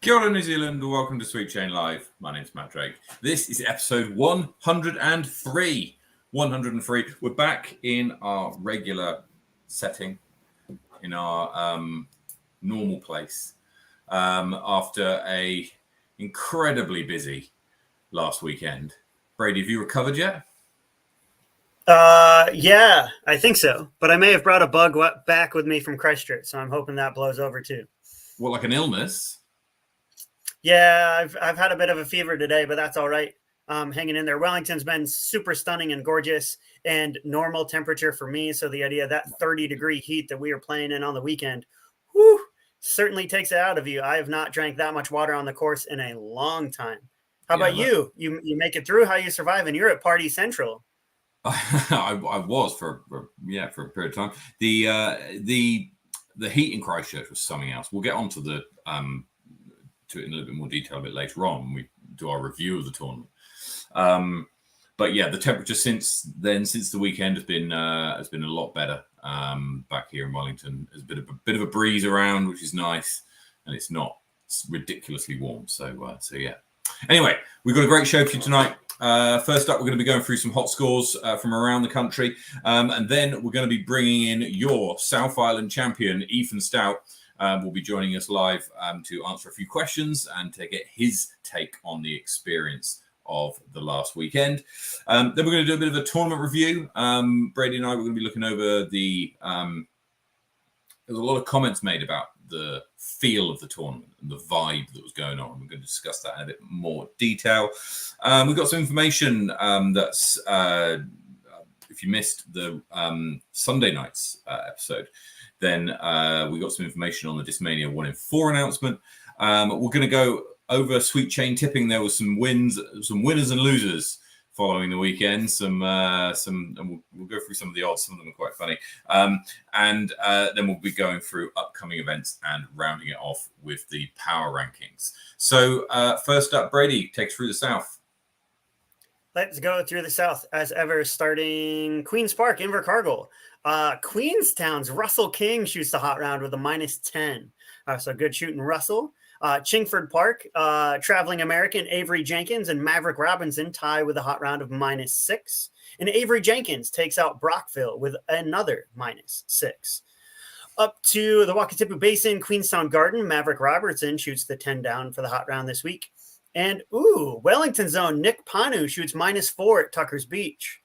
Kia ora, New Zealand. Welcome to Sweet Chain Live. My name's Matt Drake. This is episode 103. 103. We're back in our regular setting, in our normal place, after a incredibly busy last weekend. Brady, have you recovered yet? Yeah, I think so. But I may have brought a bug back with me from Christchurch, so I'm hoping that blows over too. What, like an illness? Yeah, I've had a bit of a fever today, but that's all right. Hanging in there. Wellington's been super stunning and gorgeous and normal temperature for me. So the idea of that 30-degree heat that we were playing in on the weekend, whew, certainly takes it out of you. I have not drank that much water on the course in a long time. How about you? You make it through? How you survive? And you're at Party Central. I was for a period of time. The heat in Christchurch was something else. We'll get onto to it in a little bit more detail a bit later on when we do our review of the tournament. But yeah, the temperature since the weekend has been a lot better. Back here in Wellington, there's a bit of a breeze around, which is nice, and it's not ridiculously warm. So yeah. Anyway, we've got a great show for you tonight. First up, we're going to be going through some hot scores from around the country, and then we're going to be bringing in your South Island champion, Ethan Stout. Will be joining us live to answer a few questions and to get his take on the experience of the last weekend. Then we're going to do a bit of a tournament review. Brady and I, we're going to be looking over there's a lot of comments made about the feel of the tournament and the vibe that was going on. We're going to discuss that in a bit more detail. We've got some information that's, if you missed the Sunday night's episode, then we got some information on the Discmania 1 in 4 announcement. We're going to go over Sweet Chain tipping. There was some winners and losers following the weekend. And we'll go through some of the odds. Some of them are quite funny. And then we'll be going through upcoming events and rounding it off with the power rankings. So first up, Brady, take us through the South. Let's go through the South as ever, starting Queen's Park, Invercargill. Queenstown's Russell King shoots the hot round with a -10. So good shooting, Russell. Chingford Park, Traveling American Avery Jenkins and Maverick Robinson tie with a hot round of -6. And Avery Jenkins takes out Brockville with another -6. Up to the Wakatipu Basin, Queenstown Garden, Maverick Robertson shoots the 10 down for the hot round this week. And, Wellington Zone, Nick Panu shoots -4 at Tucker's Beach.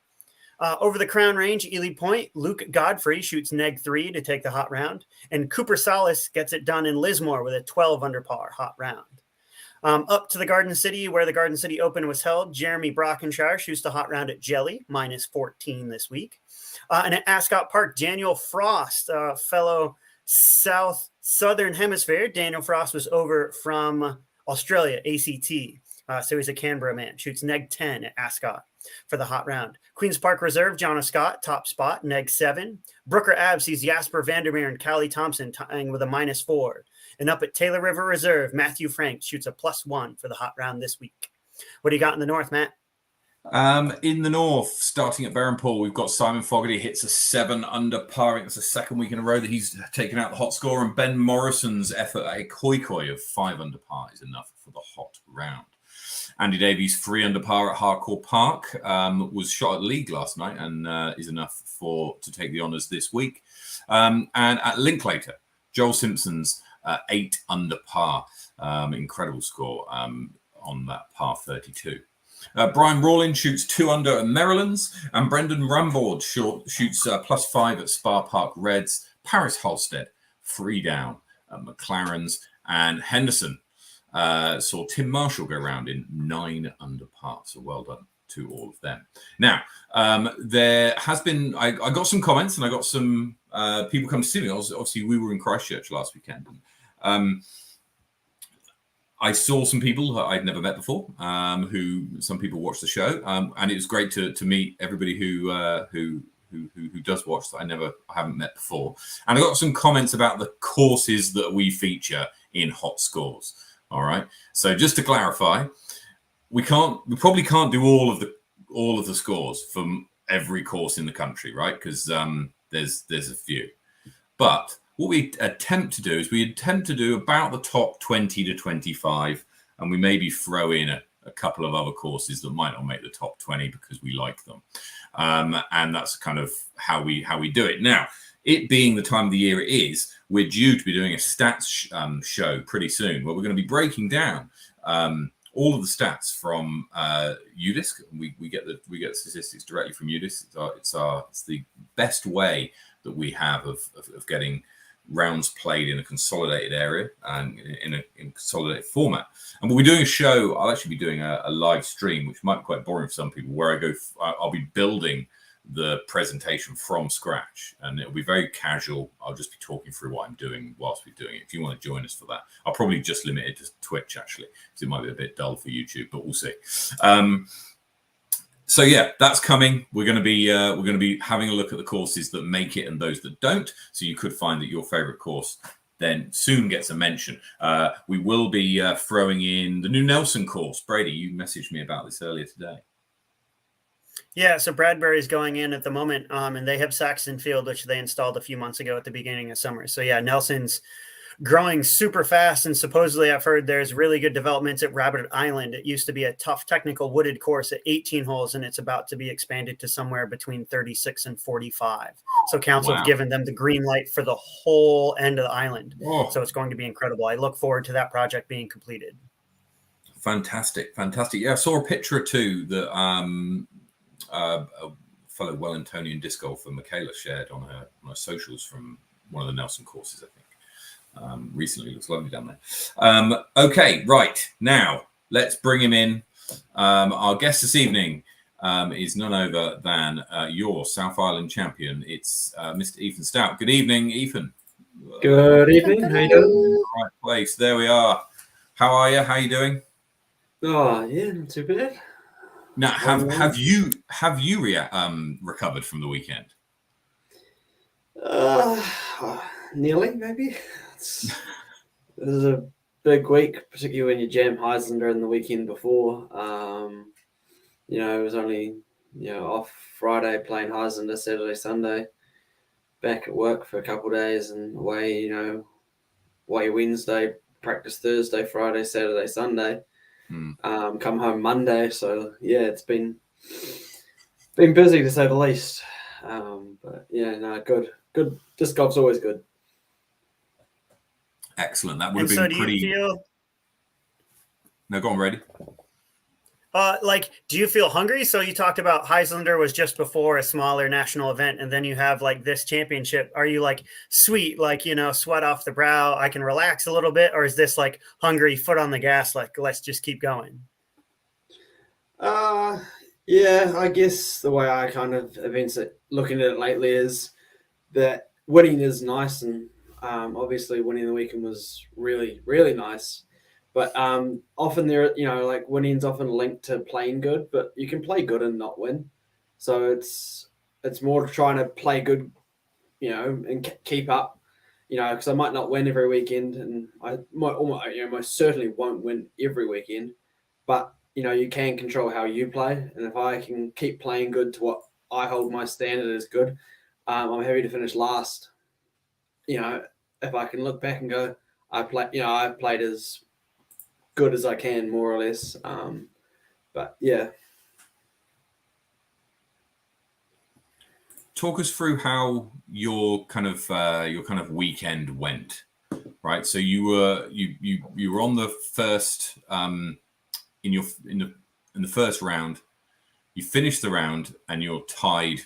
Over the Crown Range, Ely Point, Luke Godfrey shoots -3 to take the hot round. And Cooper Salas gets it done in Lismore with a 12 under par hot round. Up to the Garden City, where the Garden City Open was held, Jeremy Brockenshire shoots the hot round at Jelly, -14 this week. And at Ascot Park, Daniel Frost, fellow Southern Hemisphere. Daniel Frost was over from Australia, ACT. So he's a Canberra man. Shoots -10 at Ascot for the hot round. Queen's Park Reserve, John Scott, top spot, -7. Brooker Ave sees Jasper Vandermeer and Callie Thompson tying with a -4. And up at Taylor River Reserve, Matthew Frank shoots a +1 for the hot round this week. What do you got in the north, Matt? In the north, starting at Berrenpool, we've got Simon Fogarty hits a 7 under par. It's the second week in a row that he's taken out the hot score, and Ben Morrison's effort at a koi of 5 under par is enough for the hot round. Andy Davies 3 under par at Harcourt Park was shot at league last night and is enough to take the honours this week. And at Linklater, Joel Simpson's 8 under par, incredible score on that par 32. Brian Rawlins shoots 2 under at Maryland's, and Brendan Rambord shoots +5 at Spa Park Reds. Paris Halstead 3 down at McLaren's, and Henderson saw Tim Marshall go round in 9 under par. So well done to all of them. Now, there has been, I got some comments and I got some people come to see me. Obviously, we were in Christchurch last weekend. I saw some people that I'd never met before, some people watched the show. And it was great to meet everybody who does watch that I haven't met before. And I got some comments about the courses that we feature in Hot Scores. All right. So just to clarify, we probably can't do all of the scores from every course in the country, right? Because there's a few. But what we attempt to do is we attempt to do about the top 20 to 25, and we maybe throw in a couple of other courses that might not make the top 20 because we like them. And that's kind of how we do it. Now, it being the time of the year it is, we're due to be doing a stats show pretty soon where we're going to be breaking down all of the stats from UDisc. We get the statistics directly from UDisc. It's the best way that we have of getting rounds played in a consolidated area and in a consolidated format. And we'll be doing a show. I'll actually be doing a live stream, which might be quite boring for some people, where I'll be building the presentation from scratch, and it'll be very casual. I'll just be talking through what I'm doing whilst we're doing it. If you want to join us for that, I'll probably just limit it to Twitch actually, because it might be a bit dull for YouTube, but we'll see. So yeah, that's coming. We're going to be having a look at the courses that make it and those that don't. So you could find that your favorite course then soon gets a mention. We will be throwing in the new Nelson course. Brady, you messaged me about this earlier today. Yeah, so Bradbury's going in at the moment, and they have Saxon Field, which they installed a few months ago at the beginning of summer. So yeah, Nelson's growing super fast, and supposedly I've heard there's really good developments at Rabbit Island. It used to be a tough technical wooded course at 18 holes, and it's about to be expanded to somewhere between 36 and 45. So council have given them the green light for the whole end of the island. So it's going to be incredible. I look forward to that project being completed. Fantastic. Yeah, I saw a picture or two that a fellow Wellingtonian disc golfer, Michaela, shared on her socials from one of the Nelson courses, I think. Recently, looks lovely down there. Okay, right. Now, let's bring him in. Our guest this evening is none other than your South Island champion. It's Mr. Ethan Stout. Good evening, Ethan. Good evening. How you doing? Right place. There we are. How are you? How are you doing? Oh, yeah, not too bad. Now, have you recovered from the weekend? Nearly, maybe. This is a big week, particularly when you jam Highlander in the weekend before. It was only off Friday playing Highlander, Saturday, Sunday. Back at work for a couple of days and away. Away Wednesday, practice Thursday, Friday, Saturday, Sunday. Come home Monday, so yeah, it's been busy to say the least. But yeah, no, good. Disc golf's always good. Excellent. That would have been pretty. No, go on, Brady. Do you feel hungry? So you talked about Highlander was just before a smaller national event, and then you have this championship. Are you sweet, sweat off the brow, I can relax a little bit, or is this hungry, foot on the gas, let's just keep going? Yeah, I guess the way I kind of looking at it lately is that winning is nice, and obviously winning the weekend was really, really nice. But often winning's often linked to playing good, but you can play good and not win. So it's more trying to play good, and keep up, because I might not win every weekend, and I most certainly won't win every weekend. But you can control how you play, and if I can keep playing good to what I hold my standard as good, I'm happy to finish last. If I can look back and go, I've played as good as I can, more or less. But yeah. Talk us through how your kind of weekend went, right? So you were on the first in the first round. You finished the round and you're tied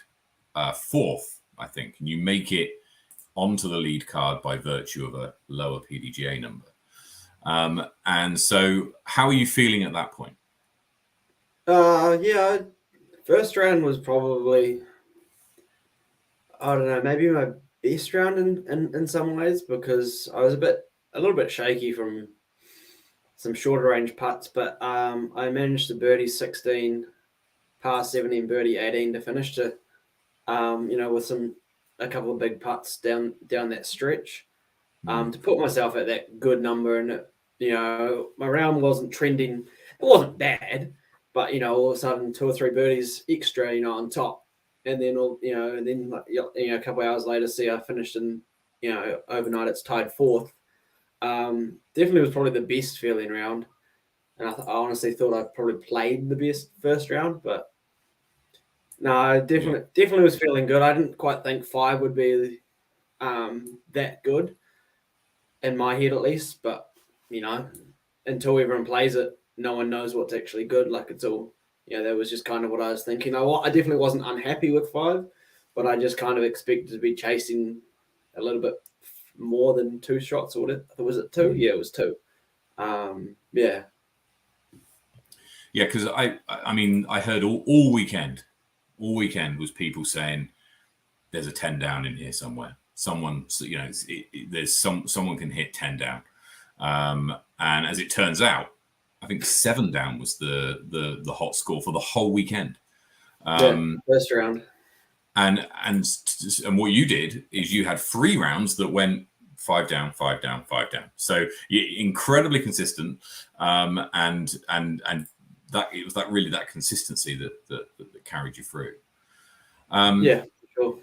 fourth, I think, and you make it onto the lead card by virtue of a lower PDGA number. And so how are you feeling at that point? Yeah, first round was probably, I don't know, maybe my best round in some ways, because I was a little bit shaky from some shorter range putts, but I managed to birdie 16, par 17, birdie 18 to finish with a couple of big putts down that stretch, to put myself at that good number. And my round wasn't trending. It wasn't bad, but all of a sudden 2 or 3 birdies extra, on top, and then a couple of hours later, I finished in overnight it's tied fourth. Definitely was probably the best feeling round. And I honestly thought I probably played the best first round, but no, I definitely was feeling good. I didn't quite think 5 would be that good in my head, at least. But until everyone plays it, no one knows what's actually good. Like it's all, that was just kind of what I was thinking. I definitely wasn't unhappy with 5, but I just kind of expected to be chasing a little bit more than 2 shots. Or was it 2? Yeah, it was 2. Yeah. Yeah, because I heard all weekend was people saying there's a 10 down in here somewhere. Someone, there's someone can hit 10 down. And as it turns out, I think 7 down was the hot score for the whole weekend. First round. And what you did is you had 3 rounds that went 5 down, 5 down, 5 down. So you're incredibly consistent. And that it was that consistency that carried you through. Yeah, sure.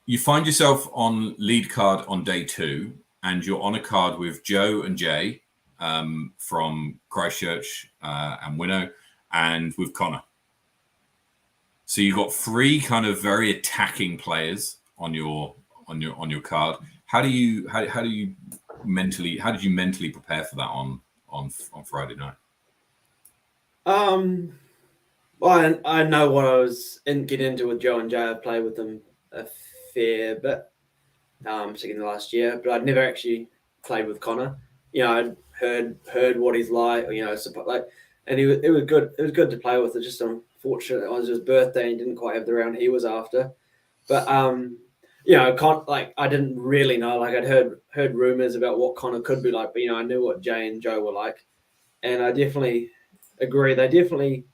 You find yourself on lead card on day 2, and you're on a card with Joe and Jay from Christchurch and Winnow, and with Connor. So you've got 3 kind of very attacking players on your card. How did you mentally prepare for that on Friday night? Well, I know what I was getting into with Joe and Jay. I played with them a fair bit, particularly last year, but I'd never actually played with Connor. I'd heard what he's like, and it was good. It was good to play with. It's just unfortunate it was his birthday and didn't quite have the round he was after. But I didn't really know. Like I'd heard rumors about what Connor could be like, but I knew what Jay and Joe were like, and I definitely agree. They definitely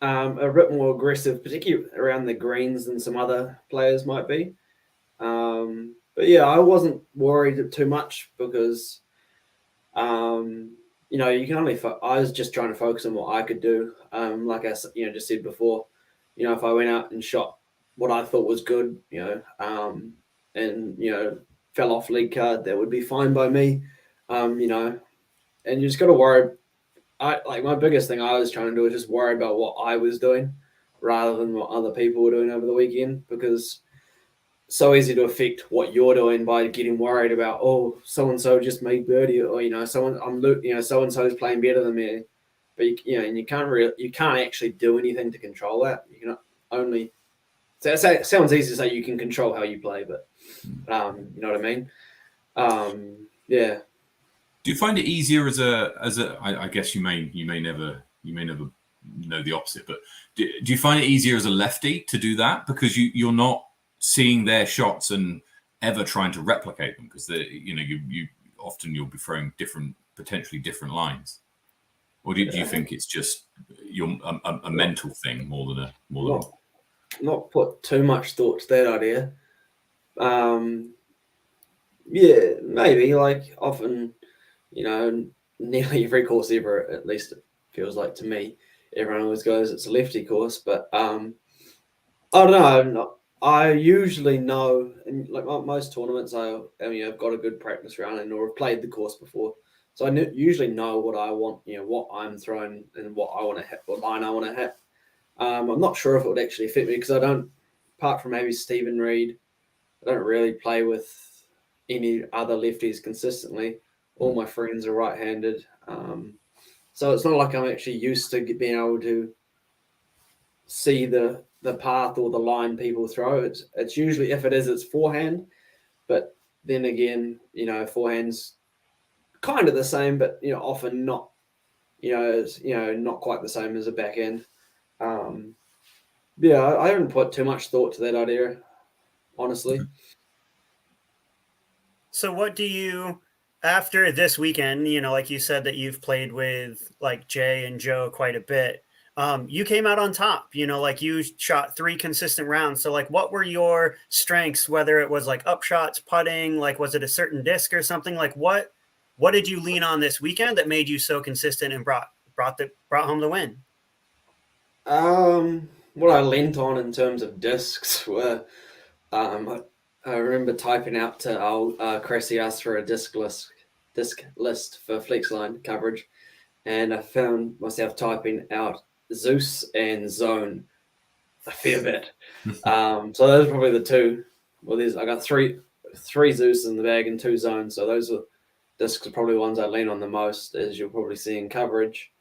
a bit more aggressive, particularly around the greens than some other players might be. But yeah, I wasn't worried too much because, you can only. I was just trying to focus on what I could do. Like I just said before, if I went out and shot what I thought was good, and fell off league card, that would be fine by me. And you just got to worry. My biggest thing I was trying to do was just worry about what I was doing rather than what other people were doing over the weekend, because it's so easy to affect what you're doing by getting worried about, oh, so and so just made birdie, or so and so is playing better than me, but and you can't actually do anything to control that. You can only it sounds easy to say you can control how you play, but you know what I mean? Yeah. Do you find it easier as a? I guess you may never know the opposite, but do you find it easier as a lefty to do that because you're not seeing their shots and ever trying to replicate them, because you often you'll be throwing potentially different lines, or do you think it's just a mental thing more than not put too much thought to that idea? Yeah, maybe like often. Nearly every course ever, at least it feels like to me, everyone always goes it's a lefty course, but I don't know. I usually know, and like most tournaments, I've got a good practice round and or have played the course before, so I usually know what I want, what I'm throwing and what I want to hit, what line I want to hit. I'm not sure if it would actually fit me because I don't, apart from maybe Stephen Reed, I don't really play with any other lefties consistently. All my friends are right-handed, so it's not like I'm actually used to being able to see the path or the line people throw. It's usually, if it is, it's forehand, but then again, forehand's kind of the same, but often not. It's not quite the same as a backhand. Yeah, I haven't put too much thought to that idea, honestly. So what do you, after this weekend, like you said that you've played with like Jay and Joe quite a bit, you came out on top, like you shot 3 consistent rounds. So like, what were your strengths, whether it was like up shots, putting, like, was it a certain disc or something? Like what did you lean on this weekend that made you so consistent and brought home the win? What I leant on in terms of discs were, I remember typing out to Cressy asked for a disc list for flex line coverage, and I found myself typing out Zeus and Zone a fair bit. So those are probably the two. Well, I got three Zeus in the bag and 2 Zones. So those are discs are probably the ones I lean on the most, as you'll probably see in coverage.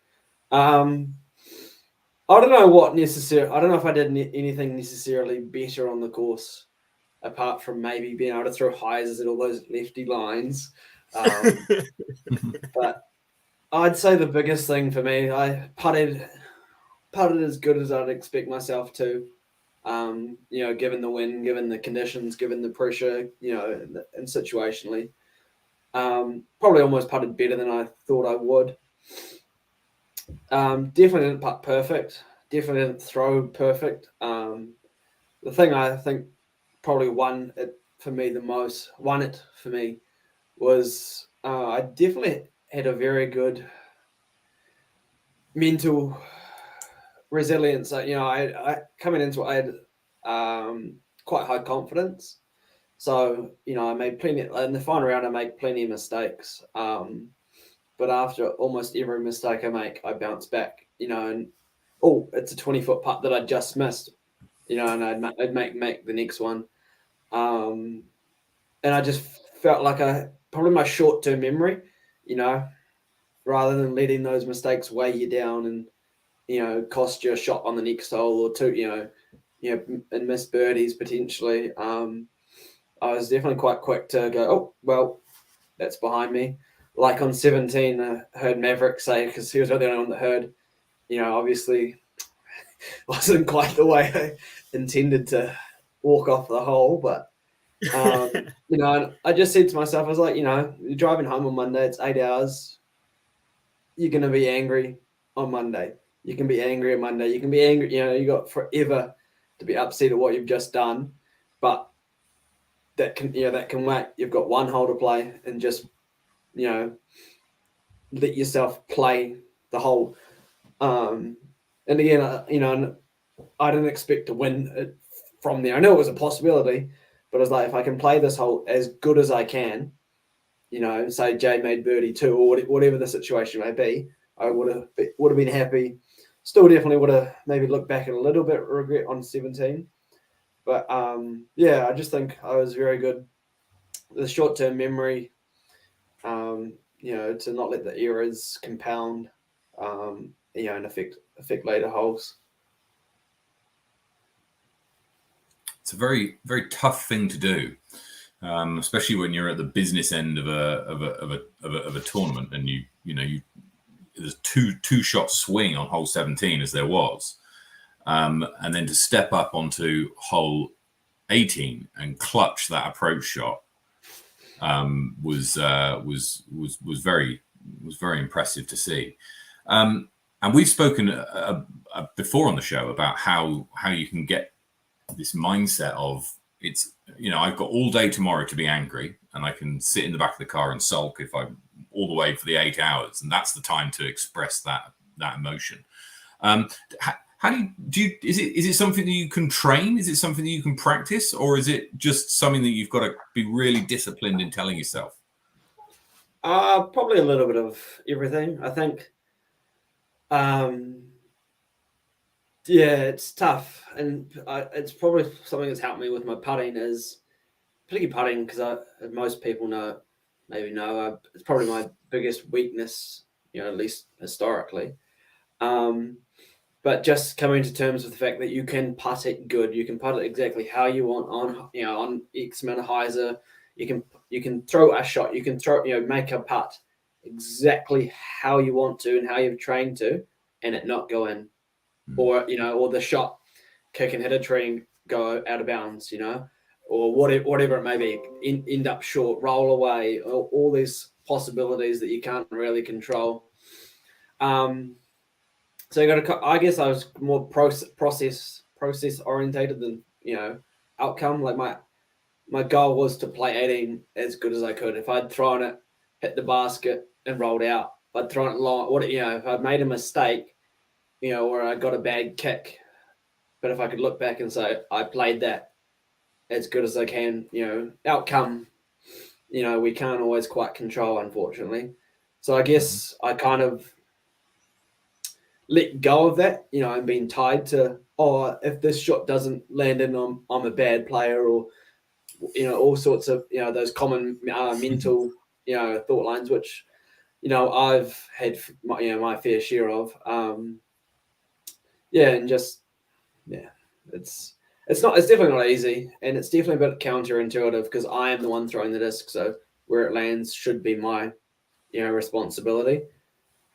I don't know what necessarily. I don't know if I did anything necessarily better on the course, apart from maybe being able to throw hyzers at all those lefty lines. But I'd say the biggest thing for me, I putted as good as I'd expect myself to. Given the wind, given the conditions, given the pressure, and situationally, probably almost putted better than I thought I would. Definitely didn't putt perfect. Definitely didn't throw perfect. The thing I think probably won it for me was I definitely had a very good mental resilience. I coming into it, I had quite high confidence. So, I made plenty in the final round. I made plenty of mistakes. But after almost every mistake I make, I bounce back. And it's a 20-foot putt that I just missed. And I'd make the next one. And I just felt like probably my short-term memory, rather than letting those mistakes weigh you down and cost you a shot on the next hole or two, and miss birdies potentially. I was definitely quite quick to go, oh, well, that's behind me. Like on 17, I heard Maverick say, because he was the only one that heard, obviously wasn't quite the way I intended to walk off the hole. But, and I just said to myself, I was like, you're driving home on Monday, it's 8 hours. You're going to be angry on Monday. You can be angry on Monday. You can be angry, you got forever to be upset at what you've just done. But that can wait. You've got one hole to play and just, let yourself play the hole. And again, I didn't expect to win it from there. I know it was a possibility, but I was like, if I can play this hole as good as I can, say Jay made birdie 2 or whatever the situation may be, I would have been happy. Still definitely would have maybe looked back at a little bit of regret on 17. But I just think I was very good. The short-term memory, to not let the errors compound, and affect later holes. It's a very, very tough thing to do, especially when you're at the business end of a tournament, and there's two shot swing on hole 17 as there was, and then to step up onto hole 18 and clutch that approach shot was very impressive to see. And we've spoken before on the show about how you can get this mindset of I've got all day tomorrow to be angry, and I can sit in the back of the car and sulk if I'm all the way for the 8 hours, and that's the time to express that emotion. How do you is it something that you can train? Is it something that you can practice, or is it just something that you've got to be really disciplined in telling yourself? Probably a little bit of everything. I think, it's tough, and it's probably something that's helped me with my putting is particularly putting, because most people know it's probably my biggest weakness, at least historically. But just coming to terms with the fact that you can putt it good, you can putt it exactly how you want on X amount of hyzer. You can throw a shot, you can make a putt exactly how you want to and how you've trained to, and it not go in, or the shot kick and hit a tree and go out of bounds, or whatever it may be, end up short, roll away, all these possibilities that you can't really control. So I guess I was more process orientated than outcome. Like my goal was to play 18 as good as I could. If I'd thrown it, hit the basket and rolled out, if I'd thrown it long, if I'd made a mistake, or I got a bad kick, but if I could look back and say I played that as good as they can. Outcome, we can't always quite control, unfortunately. So I guess I kind of let go of that, and being tied to, if this shot doesn't land in, I'm a bad player, or all sorts of those common mental thought lines, which I've had my fair share of. And just it's definitely not easy, and it's definitely a bit counterintuitive because I am the one throwing the disc, so where it lands should be my responsibility.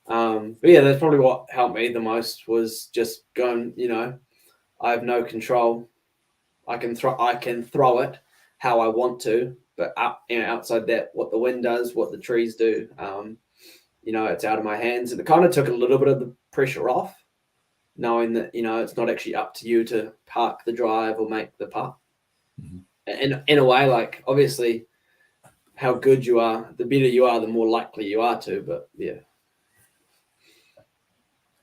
But yeah, that's probably what helped me the most, was just going. I have no control. I can throw it how I want to, but outside that, what the wind does, what the trees do, it's out of my hands, and it kind of took a little bit of the pressure off, knowing that it's not actually up to you to park the drive or make the putt. And in a way, like, obviously, how good you are, the better you are, the more likely you are to. But yeah.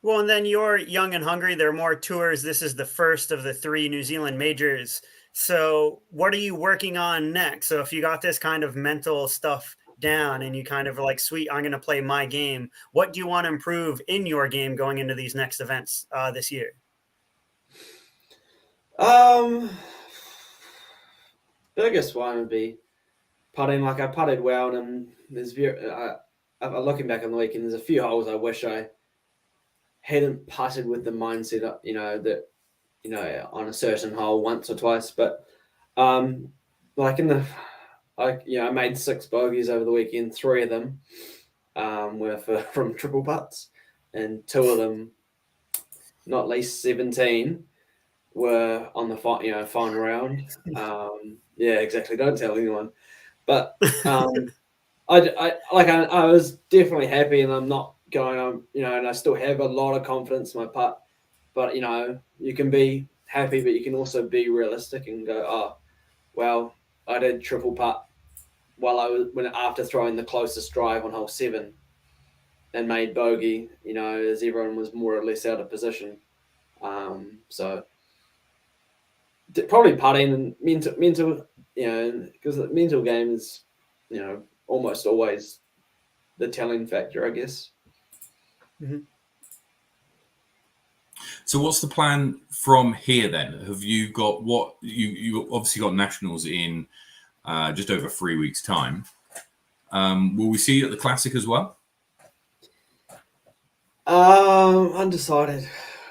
Well, and then you're young and hungry. There are more tours. This is the first of the 3 New Zealand majors. So what are you working on next? So if you got this kind of mental stuff down and you kind of are like, sweet, I'm going to play my game, what do you want to improve in your game going into these next events this year? Biggest one would be putting. Like, I putted well, and there's looking back on the weekend, there's a few holes I wish I hadn't putted with the mindset up, that on a certain hole once or twice. But like I made 6 bogeys over the weekend. 3 of them were from triple putts, and 2 of them, not least 17, were on the final round. Yeah, exactly. Don't tell anyone. But I was definitely happy, and I'm not going on, and I still have a lot of confidence in my putt. But you can be happy, but you can also be realistic and go, oh, well, I did triple putt after throwing the closest drive on hole 7, and made bogey, as everyone was more or less out of position. So probably putting and mental, because the mental game is, almost always the telling factor, I guess. Mm-hmm. So what's the plan from here then? Have you got you obviously got nationals in just over 3 weeks' time? Will we see you at the Classic as well? Undecided.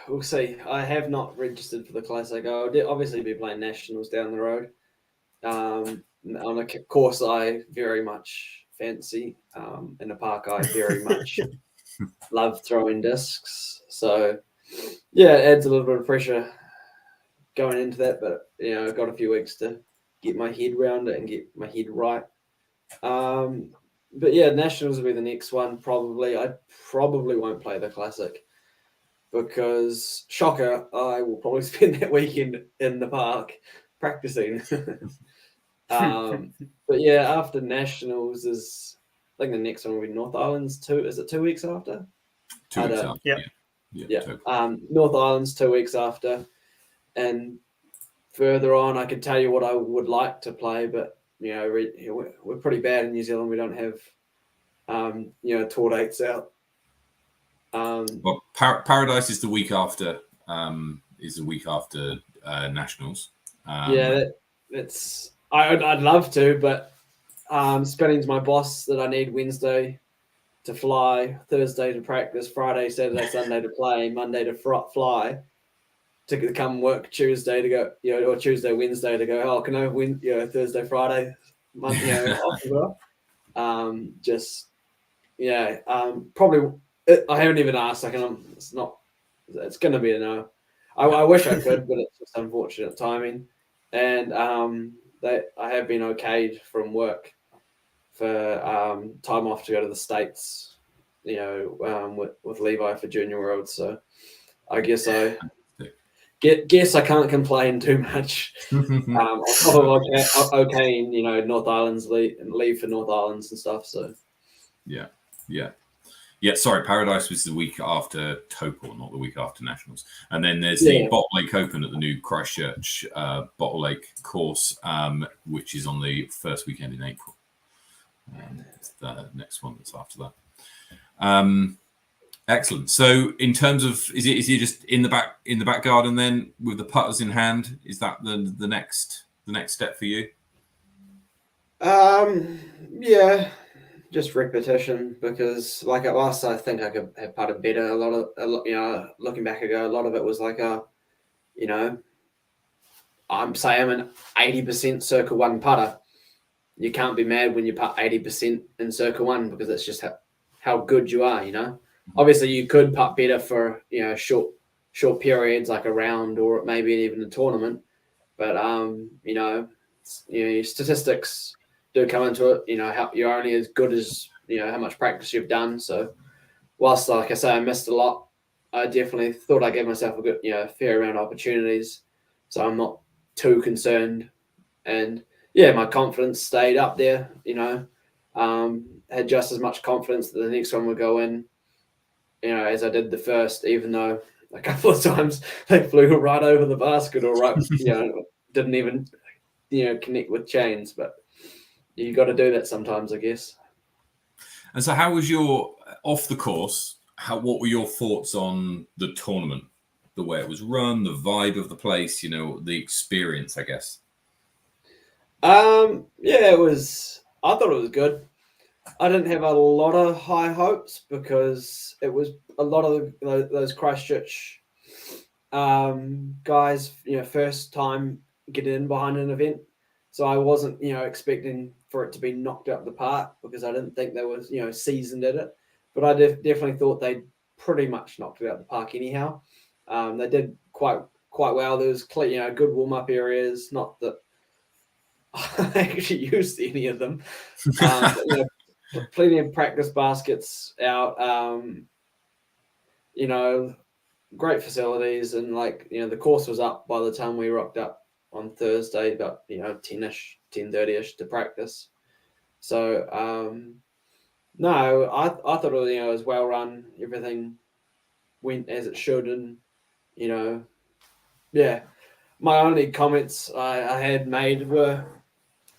We'll see. I have not registered for the Classic. I'll obviously be playing nationals down the road. On a course I very much fancy, in a park I very much love throwing discs. So yeah, it adds a little bit of pressure going into that, but I've got a few weeks to get my head around it and get my head right. But yeah, nationals will be the next one. I probably won't play the Classic because, shocker, I will probably spend that weekend in the park practicing. But yeah, after nationals I think the next one will be North Island's 2. Is it 2 weeks after? 2 weeks after. Yeah. North Island's 2 weeks after, and further on, I could tell you what I would like to play, but we're pretty bad in New Zealand. We don't have tour dates out. Well, Paradise is the week after. Nationals. That's. I'd love to, but spinning to my boss that I need Wednesday to fly, Thursday to practice, Friday, Saturday, Sunday to play, Monday to fly, to come work Tuesday to go, or Tuesday, Wednesday to go. Oh, can I win? Thursday, Friday, Monday, off as well. Probably. I haven't even asked. It's not. It's going to be a no. I wish I could, but it's just unfortunate timing. And I have been okayed from work for time off to go to the States, with Levi for Junior Worlds. So I guess I can't complain too much. I'll probably okaying, North Islands leave for North Islands and stuff. So yeah. Yeah, sorry, Paradise was the week after Topol, not the week after Nationals. And then there's Yeah. the Bottle Lake Open at the new Christchurch Bottle Lake course, which is on the first weekend in April. It's the next one that's after that. Excellent. So, in terms of, is it just in the back garden then with the putters in hand? Is that the next step for you? Yeah, just repetition, because like at last I think I could have putted better. A lot, looking back ago, a lot of it was like I'm an 80% circle one putter. You can't be mad when you putt 80% in circle one, because it's just how good you are. Obviously you could putt better for short periods like a round or maybe even a tournament, but your statistics do come into it. How you're only as good as how much practice you've done. So whilst, like I say, I missed a lot, I definitely thought I gave myself a good fair amount of opportunities. So I'm not too concerned, and my confidence stayed up there. Had just as much confidence that the next one would go in, as I did the first, even though a couple of times they flew right over the basket or right, didn't even connect with chains. But you got to do that sometimes, I guess. And so, how was your off the course? What were your thoughts on the tournament, the way it was run, the vibe of the place, the experience, I guess? It was. I thought it was good. I didn't have a lot of high hopes, because it was a lot of those Christchurch guys, first time getting in behind an event. So I wasn't, expecting for it to be knocked out of the park, because I didn't think they was, seasoned at it. But I definitely thought they pretty much knocked it out of the park anyhow. They did quite well. There was good warm up areas. Not that I actually used any of them. Plenty of practice baskets out. Great facilities, and the course was up by the time we rocked up on Thursday, about 10ish, 10:30ish to practice. So no, I thought it was well run. Everything went as it should, and my only comments I had made were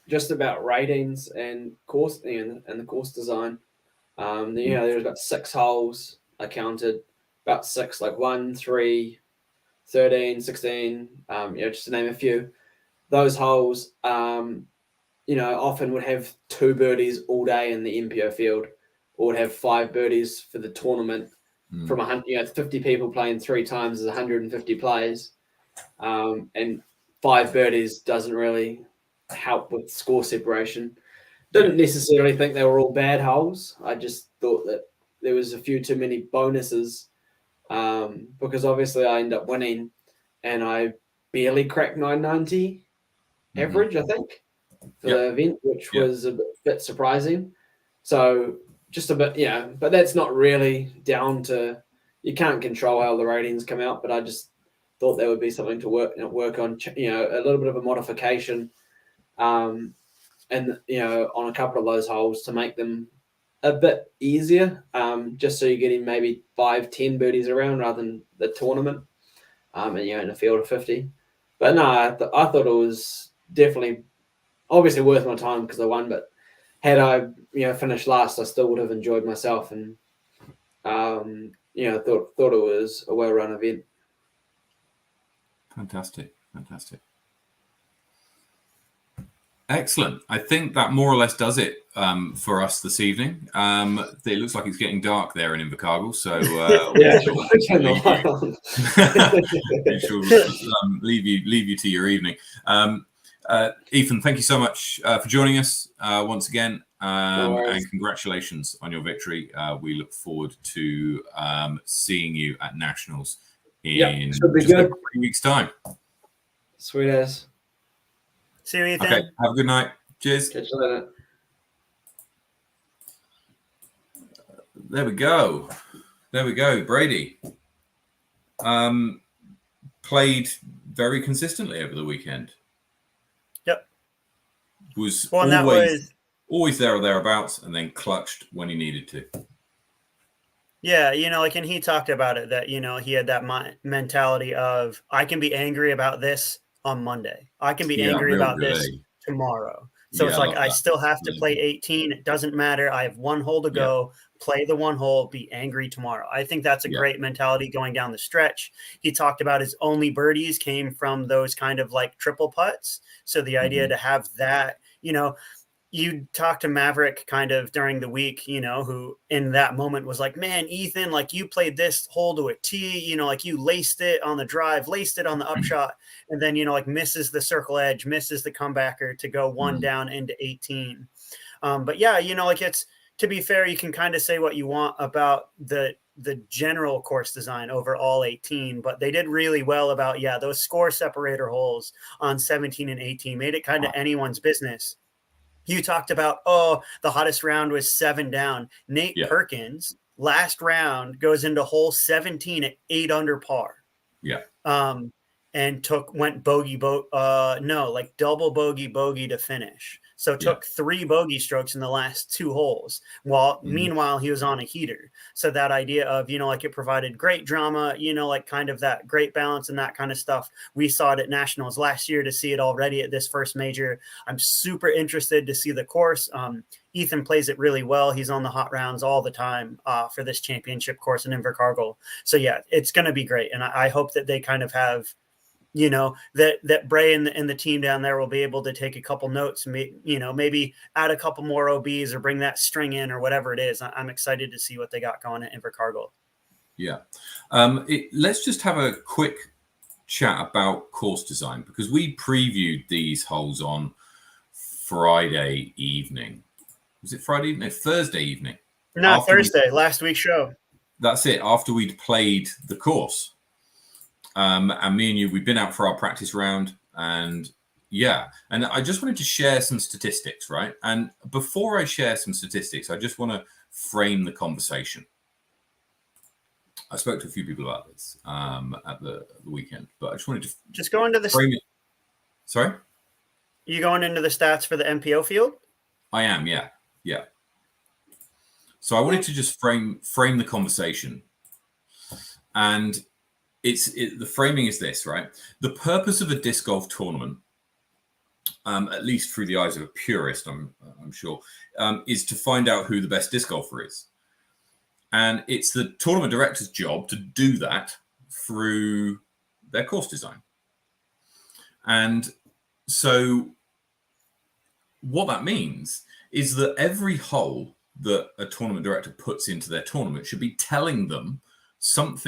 just about ratings and course and the course design. There was about 6 holes I counted, about 6, like 1, 3, 13, 16, just to name a few. Those holes, often would have 2 birdies all day in the MPO field, or would have 5 birdies for the tournament. From 50 people playing 3 times is 150 players, and 5 birdies doesn't really help with score separation. Didn't necessarily think they were all bad holes. I just thought that there was a few too many bonuses, because obviously I ended up winning, and I barely cracked 990 average, I think, for the event, which was a bit surprising. So just a bit, but that's not really down to, you can't control how the ratings come out, but I just thought there would be something to work on, a little bit of a modification, and on a couple of those holes to make them a bit easier, just so you're getting maybe 5-10 birdies around rather than the tournament, and in a field of 50. But no, I thought it was definitely, obviously worth my time because I won. But had I finished last, I still would have enjoyed myself, and thought it was a well-run event. Fantastic. Excellent. I think that more or less does it for us this evening. It looks like it's getting dark there in Invercargill, so leave you to your evening. Ethan, thank you so much for joining us once again, and congratulations on your victory. We look forward to seeing you at Nationals in just over 3 weeks' time. Sweet as. See you, Ethan. Okay, have a good night. Cheers. Catch you later. There we go, Brady. Played very consistently over the weekend. Yep. Was always there or thereabouts, and then clutched when he needed to. Yeah, like, and he talked about it that, he had that mentality of, I can be angry about this on Monday. I can be Yeah, angry real about good, this eh? tomorrow. So Yeah, it's I like, love I that. still have to Love play it. 18. It doesn't matter. I have one hole to Yeah, go, play the one hole, be angry tomorrow. I think that's a yeah. great mentality going down the stretch. He talked about his only birdies came from those kind of like triple putts. So the idea Mhm. to have that, you talked to Maverick kind of during the week, who in that moment was like, man, Ethan, like, you played this hole to a T, like, you laced it on the drive, laced it on the upshot, and then, like, misses the circle edge, misses the comebacker to go one Mhm. down into 18. But yeah, like, it's, to be fair, you can kind of say what you want about the general course design over all 18, but they did really well about, those score separator holes on 17 and 18 made it kind of anyone's business. You talked about, the hottest round was 7 down. Nate Yeah, Perkins, last round, goes into hole 17 at 8 under par. yeah. Um, and went like double bogey to finish. So Yeah. took 3 bogey strokes in the last 2 holes. While Mhm. meanwhile he was on a heater. So that idea of, like, it provided great drama, like, kind of that great balance and that kind of stuff. We saw it at Nationals last year, to see it already at this first major. I'm super interested to see the course. Ethan plays it really well. He's on the hot rounds all the time for this championship course in Invercargill. So yeah, it's going to be great. And I hope that they kind of have, that Bray and the team down there will be able to take a couple notes, maybe add a couple more OBs or bring that string in or whatever it is. I'm excited to see what they got going at Invercargill. Yeah. Let's just have a quick chat about course design, because we previewed these holes on Friday evening. Was it Friday evening? Thursday evening. No, Thursday, last week's show. That's it. After we'd played the course. And me and you, we've been out for our practice round, and and I just wanted to share some statistics, right? And before I share some statistics, I just want to frame the conversation. I spoke to a few people about this at the weekend, but I just wanted to just go into the frame it. Sorry? You going into the stats for the MPO field? I am, yeah. So I wanted to just frame the conversation, and the framing is this, right? The purpose of a disc golf tournament, at least through the eyes of a purist, I'm sure, is to find out who the best disc golfer is. And it's the tournament director's job to do that through their course design. And so what that means is that every hole that a tournament director puts into their tournament should be telling them some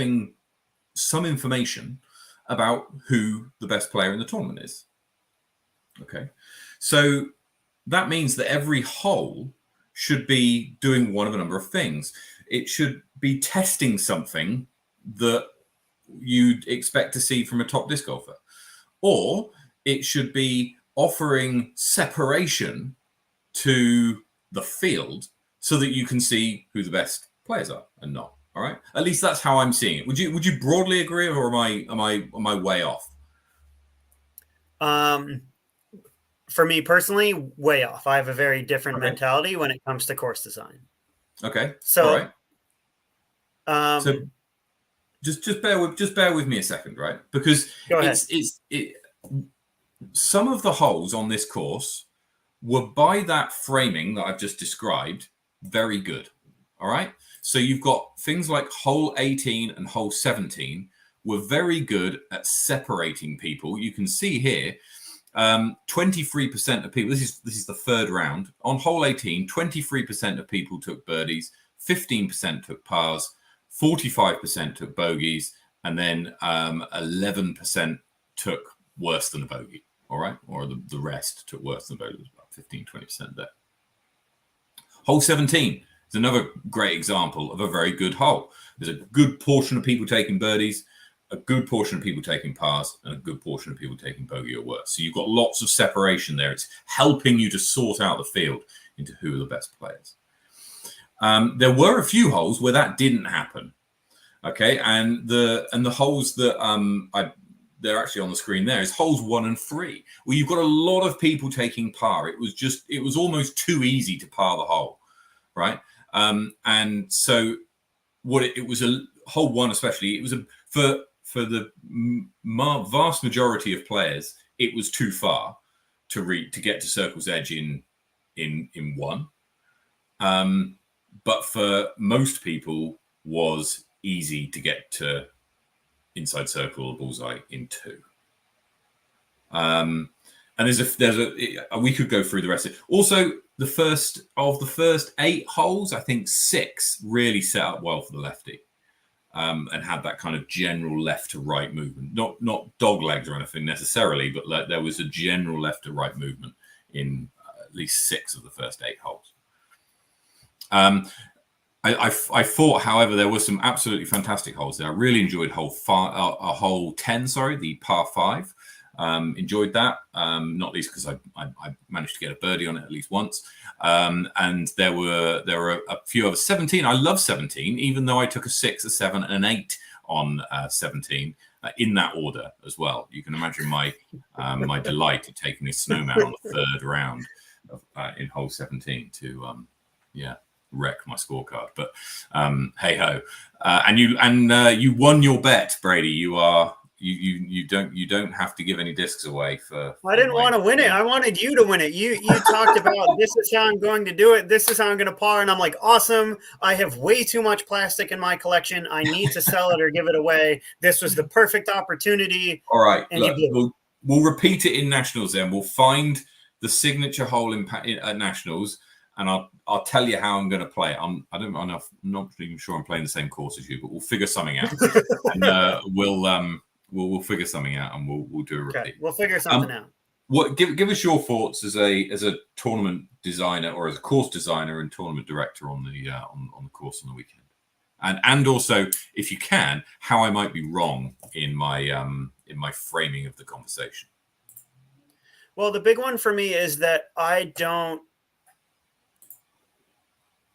information about who the best player in the tournament is. Okay. So that means that every hole should be doing one of a number of things. It should be testing something that you'd expect to see from a top disc golfer, or it should be offering separation to the field so that you can see who the best players are and not. All right. At least that's how I'm seeing it. Would you broadly agree, or am I way off? For me personally, way off. I have a very different mentality when it comes to course design. Okay. So, all right. So just bear with me a second, right? Because go ahead. Some of the holes on this course were, by that framing that I've just described, very good. All right. So you've got things like hole 18 and hole 17 were very good at separating people. You can see here, 23% of people, this is the third round. On hole 18, 23% of people took birdies, 15% took pars, 45% took bogeys, and then 11% took worse than a bogey. All right. Or the rest took worse than a bogey. It was about 15-20% there. Hole 17 is another great example of a very good hole. There's a good portion of people taking birdies, a good portion of people taking pars, and a good portion of people taking bogey or worse. So you've got lots of separation there. It's helping you to sort out the field into who are the best players. There were a few holes where that didn't happen. Okay, and the holes that they're actually on the screen there is holes 1 and 3, where you've got a lot of people taking par. It was almost too easy to par the hole, right? And so it was a hole one, especially. It was for the vast majority of players, it was too far to get to Circle's Edge in one. But for most people, was easy to get to inside circle or bullseye in two. And we could go through the rest of it. Also, the first 8 holes, I think 6 really set up well for the lefty, and had that kind of general left to right movement. Not dog legs or anything necessarily, but there was a general left to right movement in at least 6 of the first 8 holes. I thought, however, there were some absolutely fantastic holes there. I really enjoyed hole 10, the par 5. Enjoyed that, not least because I managed to get a birdie on it at least once. And there were a few other 17. I love 17, even though I took a 6, a 7, and an 8 on 17 in that order as well. You can imagine my my delight at taking this snowman on the 3rd round in hole 17 to wreck my scorecard. But hey ho, and you won your bet, Brady. You don't have to give any discs away for I didn't want to win it. I wanted you to win it. You talked about this is how I'm going to do it. This is how I'm going to par. And I'm like, awesome. I have way too much plastic in my collection. I need to sell it or give it away. This was the perfect opportunity. All right. Look, we'll repeat it in Nationals then. We'll find the signature hole at Nationals, and I'll tell you how I'm going to play it. I'm not even sure I'm playing the same course as you, but we'll figure something out. And we'll figure something out, and we'll do a repeat. Okay, we'll figure something out. Give us your thoughts as a tournament designer or as a course designer and tournament director on the course on the weekend, and also, if you can, how I might be wrong in my framing of the conversation. Well, the big one for me is that I don't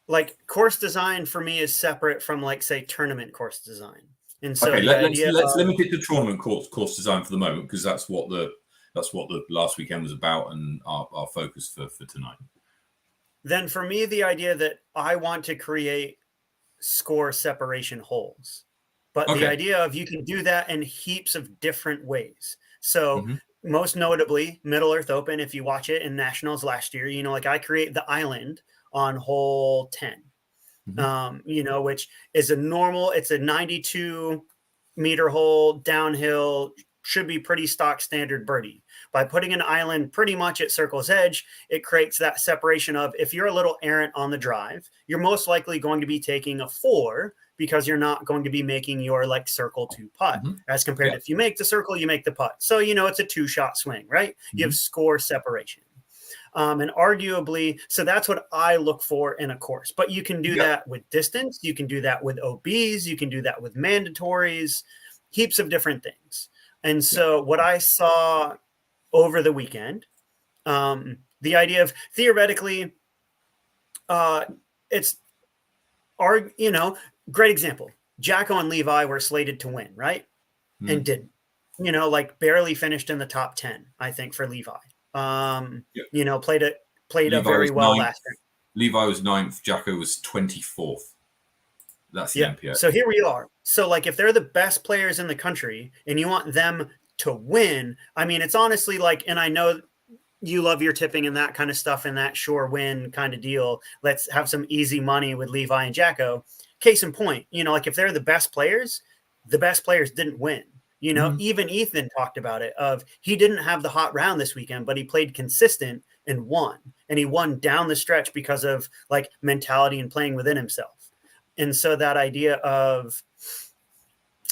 like course design. For me, is separate from say tournament course design. And so okay, let's limit it to tournament course design for the moment, because that's what the last weekend was about, and our focus for tonight. Then for me, the idea that I want to create score separation holes, but the idea of you can do that in heaps of different ways. So most notably, Middle Earth Open, if you watch it in Nationals last year, I create the island on hole 10. Which is it's a 92 meter hole downhill, should be pretty stock standard birdie. By putting an island pretty much at Circle's Edge, it creates that separation of, if you're a little errant on the drive, you're most likely going to be taking a 4 because you're not going to be making your circle 2 putt as compared to if you make the circle, you make the putt. So, it's a 2-shot swing, right? You have score separation. And arguably, so that's what I look for in a course. But you can do that with distance. You can do that with OBs. You can do that with mandatories, heaps of different things. And so what I saw over the weekend, the idea of theoretically, it's great example. Jacko and Levi were slated to win, right? And didn't, barely finished in the top 10, I think, for Levi. Played it very well last year. Levi was 9th, Jacko was 24th. That's the MPO. So here we are. So if they're the best players in the country and you want them to win, I mean, it's honestly and I know you love your tipping and that kind of stuff and that sure win kind of deal. Let's have some easy money with Levi and Jacko. Case in point, if they're the best players didn't win. Even Ethan talked about it he didn't have the hot round this weekend, but he played consistent and won. And he won down the stretch because of mentality and playing within himself. And so that idea of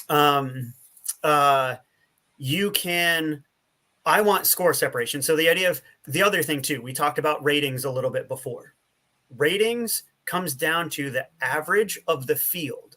I want score separation. So the idea of the other thing too, we talked about ratings a little bit before. Ratings comes down to the average of the field.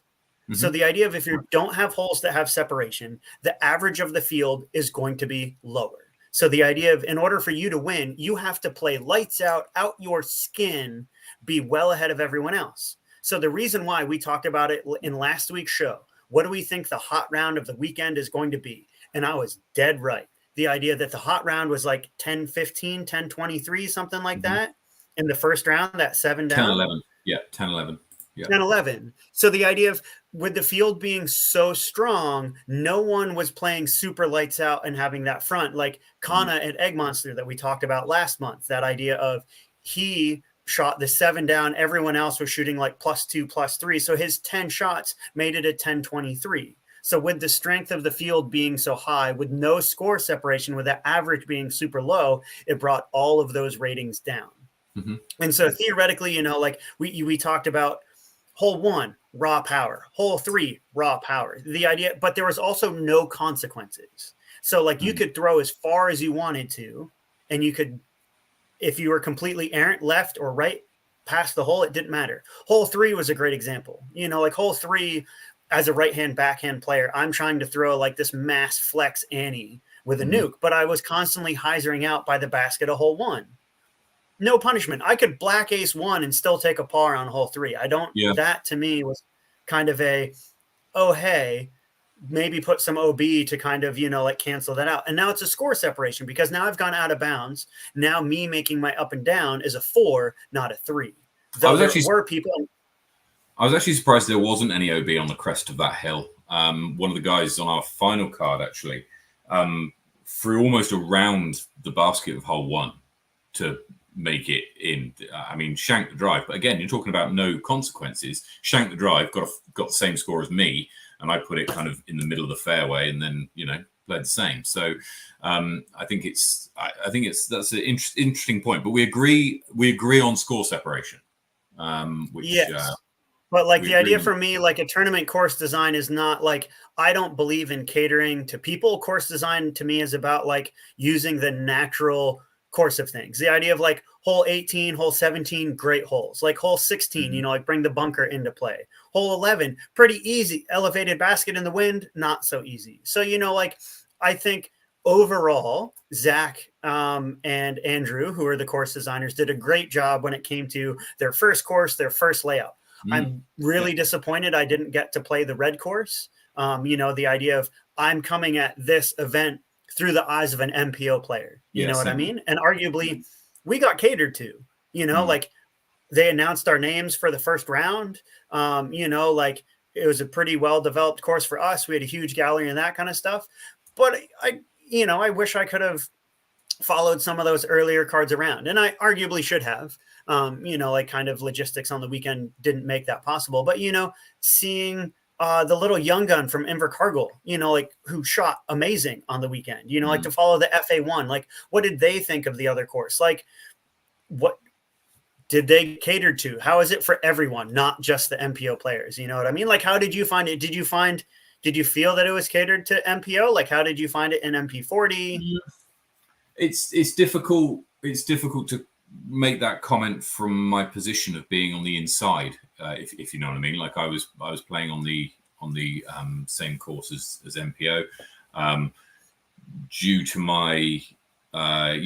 So the idea of if you don't have holes that have separation, the average of the field is going to be lower. So the idea of in order for you to win, you have to play lights out your skin, be well ahead of everyone else. So the reason why we talked about it in last week's show, what do we think the hot round of the weekend is going to be? And I was dead right. The idea that the hot round was 10-15, 10-23, something like that. In the first round, that 7 down. 10-11. Yeah, 10-11. Yeah. 10, 11. So the idea of with the field being so strong, no one was playing super lights out and having that front like Kana and Egg Monster that we talked about last month. That idea of he shot the 7 down, everyone else was shooting like +2, +3. So his 10 shots made it a 10-23. So with the strength of the field being so high, with no score separation, with the average being super low, it brought all of those ratings down. Mm-hmm. And so theoretically, like we talked about hole 1, raw power, hole 3, raw power. The idea, but there was also no consequences. So like you could throw as far as you wanted to, and you could, if you were completely errant, left or right past the hole, it didn't matter. Hole 3 was a great example. Like hole 3, as a right-hand backhand player, I'm trying to throw like this mass flex Annie with a nuke, but I was constantly hyzering out by the basket of hole 1. No punishment. I could black ace 1 and still take a par on hole 3. That to me was kind of hey, maybe put some OB to kind of, like cancel that out. And now it's a score separation because now I've gone out of bounds. Now me making my up and down is a 4, not a 3. Though there were people. I was actually surprised there wasn't any OB on the crest of that hill. One of the guys on our final card actually threw almost around the basket of hole 1 to make it in. I mean, shanked the drive. But again, you're talking about no consequences. Shanked the drive, got the same score as me, and I put it kind of in the middle of the fairway, and then played the same. So I think that's an interesting point. But we agree on score separation. Which, yes. But like the idea for me, like a tournament course design is not like, I don't believe in catering to people. Course design to me is about like using the natural course of things. The idea of like hole 18, hole 17, great holes. Like hole 16, like bring the bunker into play. Hole 11, pretty easy. Elevated basket in the wind, not so easy. So, like I think overall, Zach and Andrew, who are the course designers, did a great job when it came to their first course, their first layout. I'm really disappointed I didn't get to play the red course. The idea of I'm coming at this event through the eyes of an MPO player. You know what I mean? And arguably we got catered to, like they announced our names for the first round. Like it was a pretty well-developed course for us. We had a huge gallery and that kind of stuff. But I wish I could have followed some of those earlier cards around, and I arguably should have. Like kind of logistics on the weekend didn't make that possible. But seeing the little young gun from Invercargill, like who shot amazing on the weekend, like to follow the FA1, like what did they think of the other course? Like what did they cater to? How is it for everyone, not just the MPO players? You know what I mean? Like, how did you find it? Did you feel that it was catered to MPO? Like, how did you find it in MP40? It's difficult. It's difficult to make that comment from my position of being on the inside, if you know what I mean. Like I was playing on the same course as MPO, due to my I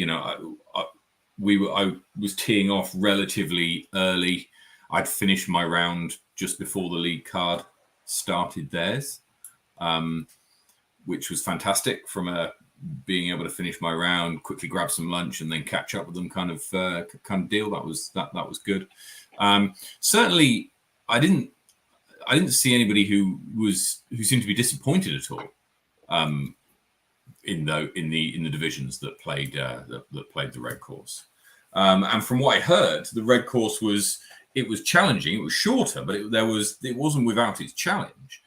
was teeing off relatively early. I'd finished my round just before the lead card started theirs, which was fantastic from being able to finish my round, quickly grab some lunch, and then catch up with them kind of deal. That was good. Certainly, I didn't see anybody who seemed to be disappointed at all in the divisions that played the red course. And from what I heard, the red course was challenging. It was shorter, but it wasn't without its challenge.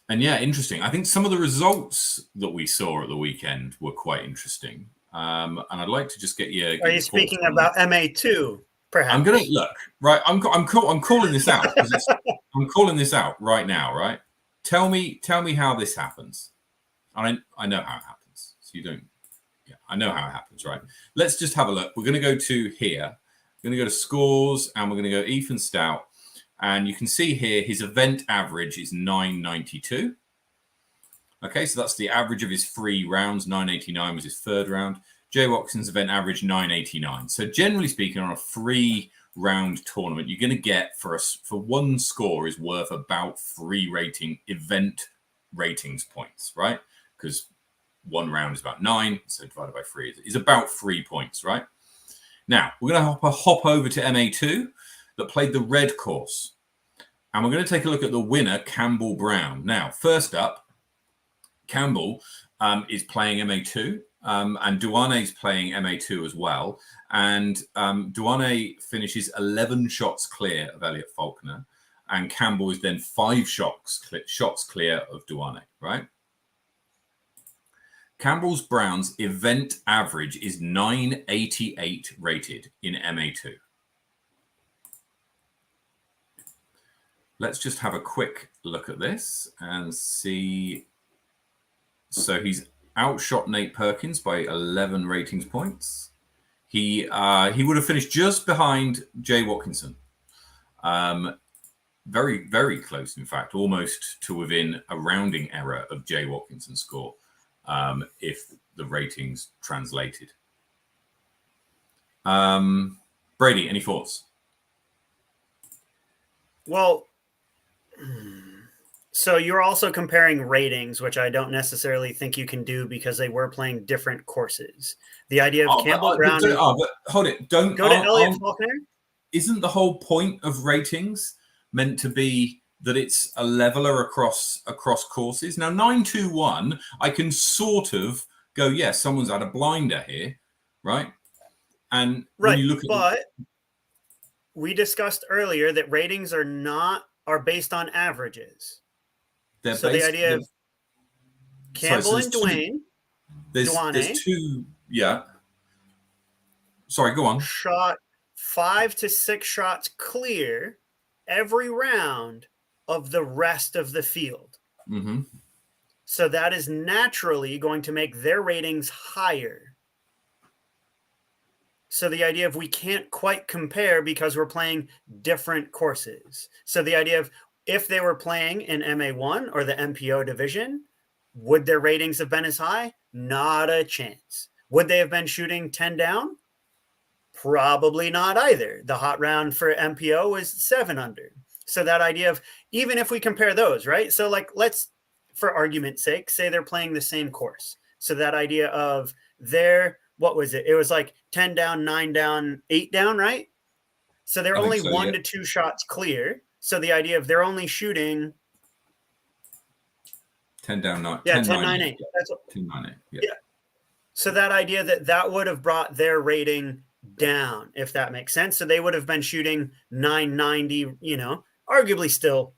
And yeah, interesting. I think some of the results that we saw at the weekend were quite interesting. And I'd like to just get you. Are you speaking about MA2? Perhaps I'm gonna look right. I'm calling this out. I'm calling this out right now. Right. Tell me how this happens. I know how it happens. So you don't. Yeah, I know how it happens. Right. Let's just have a look. We're gonna go to here. We're gonna go to scores, and we're gonna go Ethan Stout. And you can see here his event average is 992. Okay, so that's the average of his 3 rounds. 989 was his third round. Jay Watson's event average 989. So generally speaking, on a 3-round tournament, you're going to get for one score is worth about 3 event ratings points, right? Because 1 round is about 9, so divided by 3 is about 3 points, right? Now we're going to hop over to MA2. that played the red course. And we're going to take a look at the winner, Campbell Brown. Now, first up, Campbell is playing MA2, and Duane is playing MA2 as well. And Duane finishes 11 shots clear of Elliot Faulkner, and Campbell is then 5 shots clear of Duane, right? Campbell's Brown's event average is 988 rated in MA2. Let's just have a quick look at this and see. So he's outshot Nate Perkins by 11 ratings points. He would have finished just behind Jay Watkinson. Very, very close, in fact, almost to within a rounding error of Jay Watkinson's score, if the ratings translated. Brady, any thoughts? Well, so you're also comparing ratings, which I don't necessarily think you can do because they were playing different courses. The idea of Campbell Brown. But hold it. Don't go to Elliot Faulkner. Isn't the whole point of ratings meant to be that it's a leveler across courses? Now, 921, I can sort of go, yes, someone's had a blinder here, right? And when you look at but we discussed earlier that ratings are based on averages. So the idea of Campbell and Duane. There's two, yeah. Sorry, go on. Shot 5 to 6 shots clear every round of the rest of the field. Mm-hmm. So that is naturally going to make their ratings higher. So the idea of we can't quite compare because we're playing different courses. So the idea of if they were playing in MA1 or the MPO division, would their ratings have been as high? Not a chance. Would they have been shooting 10 down? Probably not either. The hot round for MPO was 7 under. So that idea of even if we compare those, right? So like let's, for argument's sake, say they're playing the same course. So that idea of what was it? It was like 10 down, 9 down, 8 down, right? So they're only 1 to 2 shots clear. So the idea of they're only shooting 10 down, 9. Yeah, 10, 9, 8. That's 10, 9, 8. Yeah. So that idea that would have brought their rating down, if that makes sense. So they would have been shooting 990, arguably still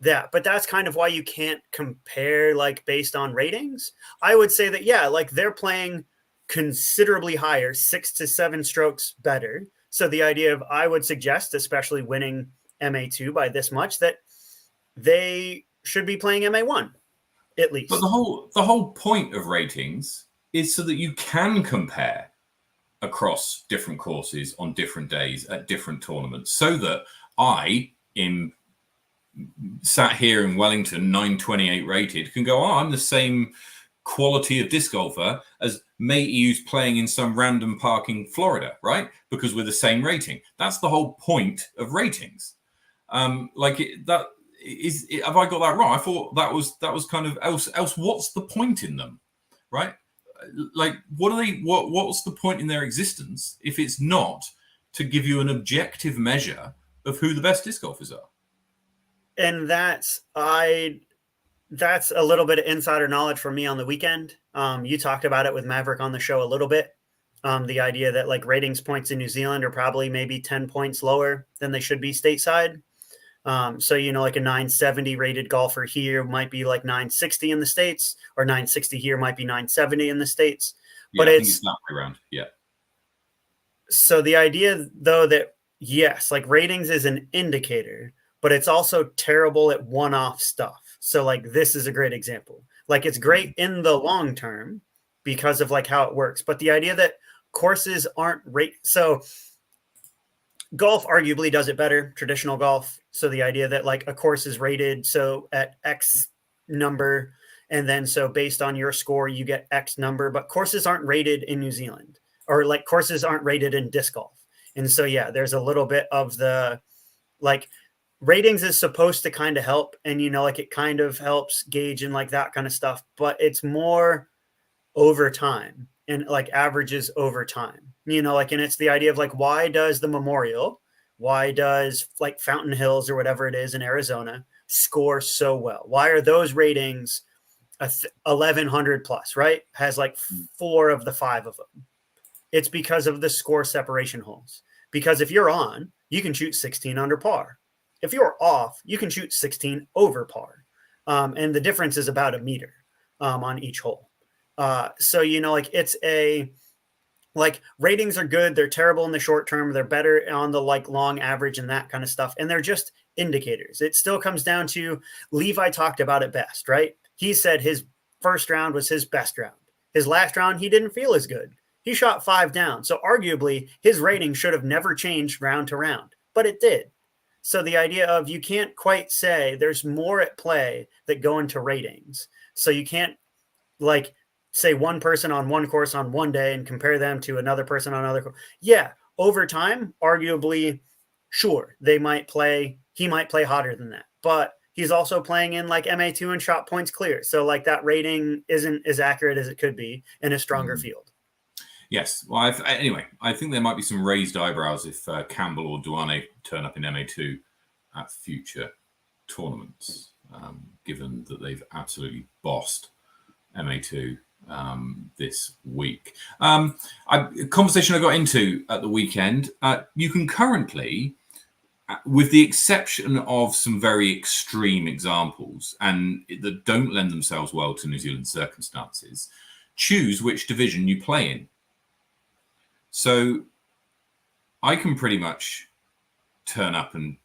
that. But that's kind of why you can't compare like based on ratings. I would say that, yeah, like they're playing considerably higher, 6 to 7 strokes better. So the idea of, I would suggest, especially winning MA2 by this much, that they should be playing MA1 at least. But the whole point of ratings is so that you can compare across different courses on different days at different tournaments, so that I, sat here in Wellington, 928 rated, can go, I'm the same quality of disc golfer as matey who's playing in some random park in Florida, right? Because we're the same rating. That's the whole point of ratings. Have I got that wrong? I thought that was kind of else. What's the point in them, right? Like, what's the point in their existence if it's not to give you an objective measure of who the best disc golfers are? And that's a little bit of insider knowledge from me on the weekend. You talked about it with Maverick on the show a little bit. The idea that like ratings points in New Zealand are probably maybe 10 points lower than they should be stateside. So, like a 970 rated golfer here might be like 960 in the States, or 960 here might be 970 in the States. Yeah, but I think it's not around. Yeah. So the idea though that yes, like ratings is an indicator, but it's also terrible at one-off stuff. So like this is a great example. Like it's great in the long term because of like how it works. But the idea that courses aren't so golf arguably does it better, traditional golf. So the idea that like a course is rated so at X number, and then so based on your score, you get X number, but courses aren't rated in New Zealand, or like courses aren't rated in disc golf. And so, yeah, there's a little bit of the like ratings is supposed to kind of help. And, like it kind of helps gauge and like that kind of stuff, but it's more over time and like averages over time, and it's the idea of like, why does the Memorial, Why does like Fountain Hills or whatever it is in Arizona score so well? Why are those ratings 1100 plus, right? Has like 4 of the 5 of them. It's because of the score separation holes. Because if you're on, you can shoot 16 under par. If you're off, you can shoot 16 over par. And the difference is about a meter on each hole. So, like it's like ratings are good. They're terrible in the short term. They're better on the like long average and that kind of stuff. And they're just indicators. It still comes down to Levi talked about it best, right? He said his first round was his best round. His last round, he didn't feel as good. He shot 5 down. So arguably his rating should have never changed round to round, but it did. So the idea of you can't quite say there's more at play that go into ratings. So you can't like say one person on one course on one day and compare them to another person on another course. Yeah, over time, arguably, sure, he might play hotter than that. But he's also playing in like MA2 and shot points clear. So like that rating isn't as accurate as it could be in a stronger field. Yes. Well, anyway, I think there might be some raised eyebrows if Campbell or Duane turn up in MA2 at future tournaments, given that they've absolutely bossed MA2 this week. A conversation I got into at the weekend, you can currently, with the exception of some very extreme examples and that don't lend themselves well to New Zealand circumstances, choose which division you play in. So I can pretty much turn up and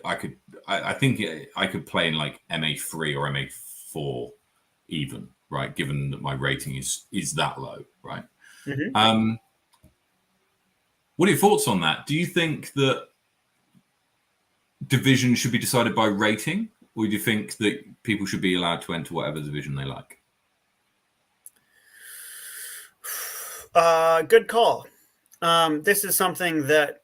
I think I could play in like MA3 or MA4 even, right? Given that my rating is that low, right? Mm-hmm. What are your thoughts on that? Do you think that division should be decided by rating, or do you think that people should be allowed to enter whatever division they like? Good call. This is something that,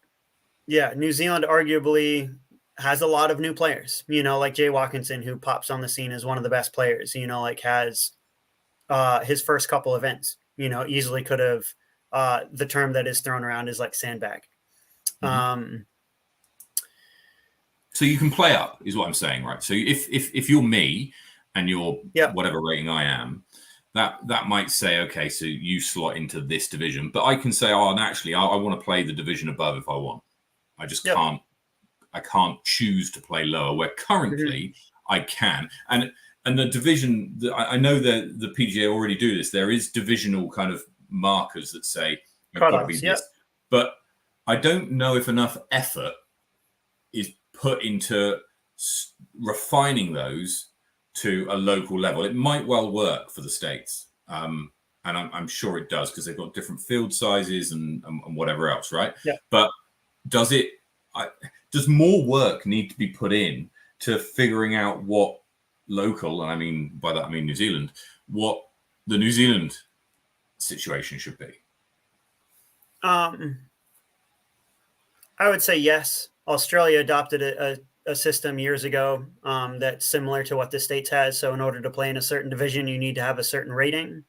New Zealand arguably has a lot of new players, like Jay Watkinson, who pops on the scene as one of the best players, like has his first couple events, easily could have, the term that is thrown around is like sandbag. Mm-hmm. So you can play up is what I'm saying, right? So if you're me and you're whatever rating I am, that might say, okay, so you slot into this division, but I can say, and actually I want to play the division above if I want. I just can't. I can't choose to play lower. Where currently I can, and the division. I know that the PGA already do this. There is divisional kind of markers that say you've got to be this, but I don't know if enough effort is put into refining those to a local level. It might well work for the States. And I'm sure it does because they've got different field sizes and whatever else, right? Yeah. But does more work need to be put in to figuring out what local, and I mean by that I mean New Zealand, what the New Zealand situation should be? I would say yes. Australia adopted a system years ago that's similar to what the States has. So in order to play in a certain division, you need to have a certain rating.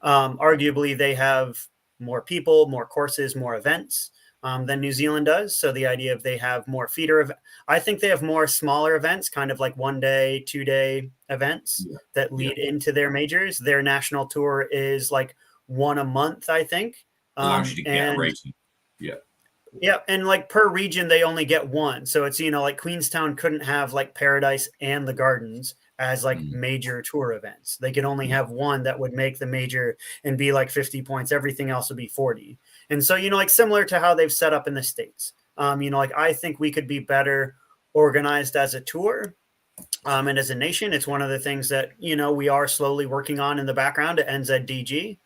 Arguably, they have more people, more courses, more events than New Zealand does. So the idea of they have more feeder I think they have more smaller events, kind of like 1 day, 2 day events that lead into their majors. Their national tour is like 1 a month, I think. Allows you to get a rating. Yeah. Yeah, and like per region, they only get 1. So it's, like Queenstown couldn't have like Paradise and the Gardens as like major tour events. They could only have 1 that would make the major and be like 50 points. Everything else would be 40. And so, like similar to how they've set up in the States, like I think we could be better organized as a tour and as a nation. It's one of the things that, we are slowly working on in the background at NZDG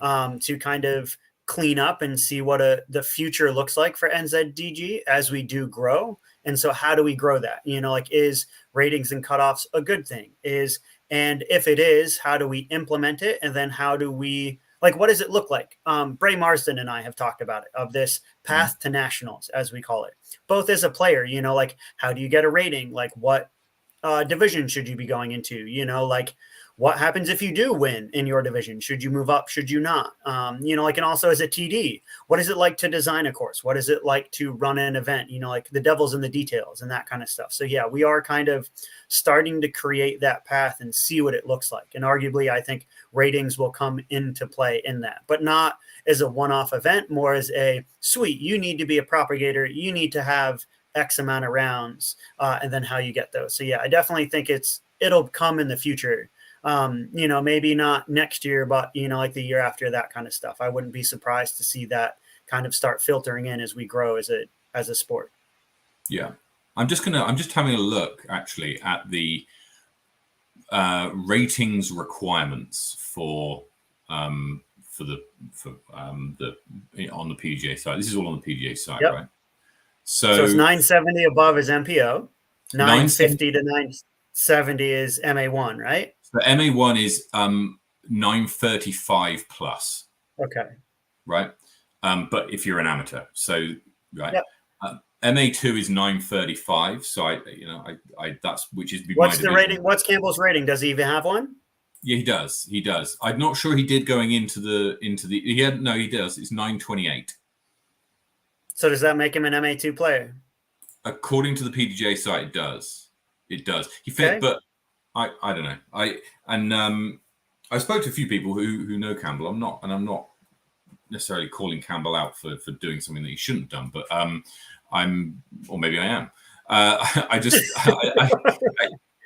to kind of clean up and see what the future looks like for NZDG as we do grow. And so how do we grow that? Like is ratings and cutoffs a good thing? And if it is, how do we implement it? And then how do we, like, what does it look like? Bray Marsden and I have talked about it, of this path to nationals, as we call it, both as a player, like how do you get a rating? Like what division should you be going into? Like What happens if you do win in your division? Should you move up? Should you not? And also as a TD, what is it like to design a course? What is it like to run an event? Like the devil's in the details and that kind of stuff. So yeah, we are kind of starting to create that path and see what it looks like. And arguably, I think ratings will come into play in that, but not as a one-off event, more as a sweet, you need to be a propagator. You need to have X amount of rounds, and then how you get those. So yeah, I definitely think it'll come in the future. Maybe not next year, but like the year after, that kind of stuff. I wouldn't be surprised to see that kind of start filtering in as we grow as a sport. Yeah. I'm just having a look actually at the ratings requirements for on the PGA side. This is all on the PGA side, Yep. right? So it's 970 above is MPO, 950 to 970 is MA1, right? So MA1 is 935 plus. Okay. Right. But if you're an amateur, so right. Yep. MA2 is 935. So I that's which is what's the rating? What's Campbell's rating? Does he even have one? Yeah, he does. He does. I'm not sure he did going into the he does. It's 928. So does that make him an MA2 player? According to the PDJ site, it does. It does. He fit, but I don't know. I spoke to a few people who know Campbell. I'm not necessarily calling Campbell out for doing something that he shouldn't have done, but or maybe I am.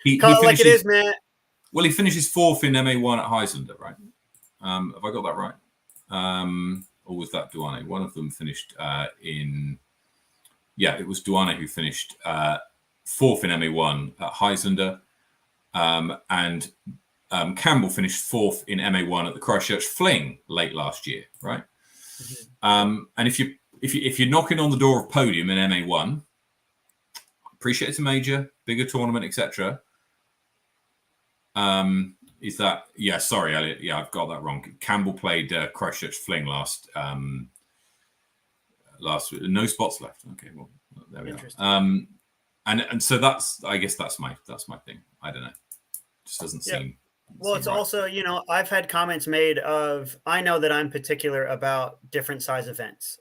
He call it like it is, man. Well, he finishes fourth in MA1 at Heislander, right? Have I got that right? Or was that Duane? One of them finished it was Duane who finished fourth in MA1 at Heislander, and Campbell finished fourth in MA1 at the Christchurch Fling late last year, right? Mm-hmm. And if you're knocking on the door of podium in MA1, appreciate it's a major, bigger tournament, etc. Is that sorry, Elliot, I've got that wrong. Campbell played Christchurch Fling last week. No spots left. Okay, well there we are. And so I guess that's my thing. I don't know. Just doesn't seem. Well, it's right. Also, I've had comments made of, I know that I'm particular about different size events.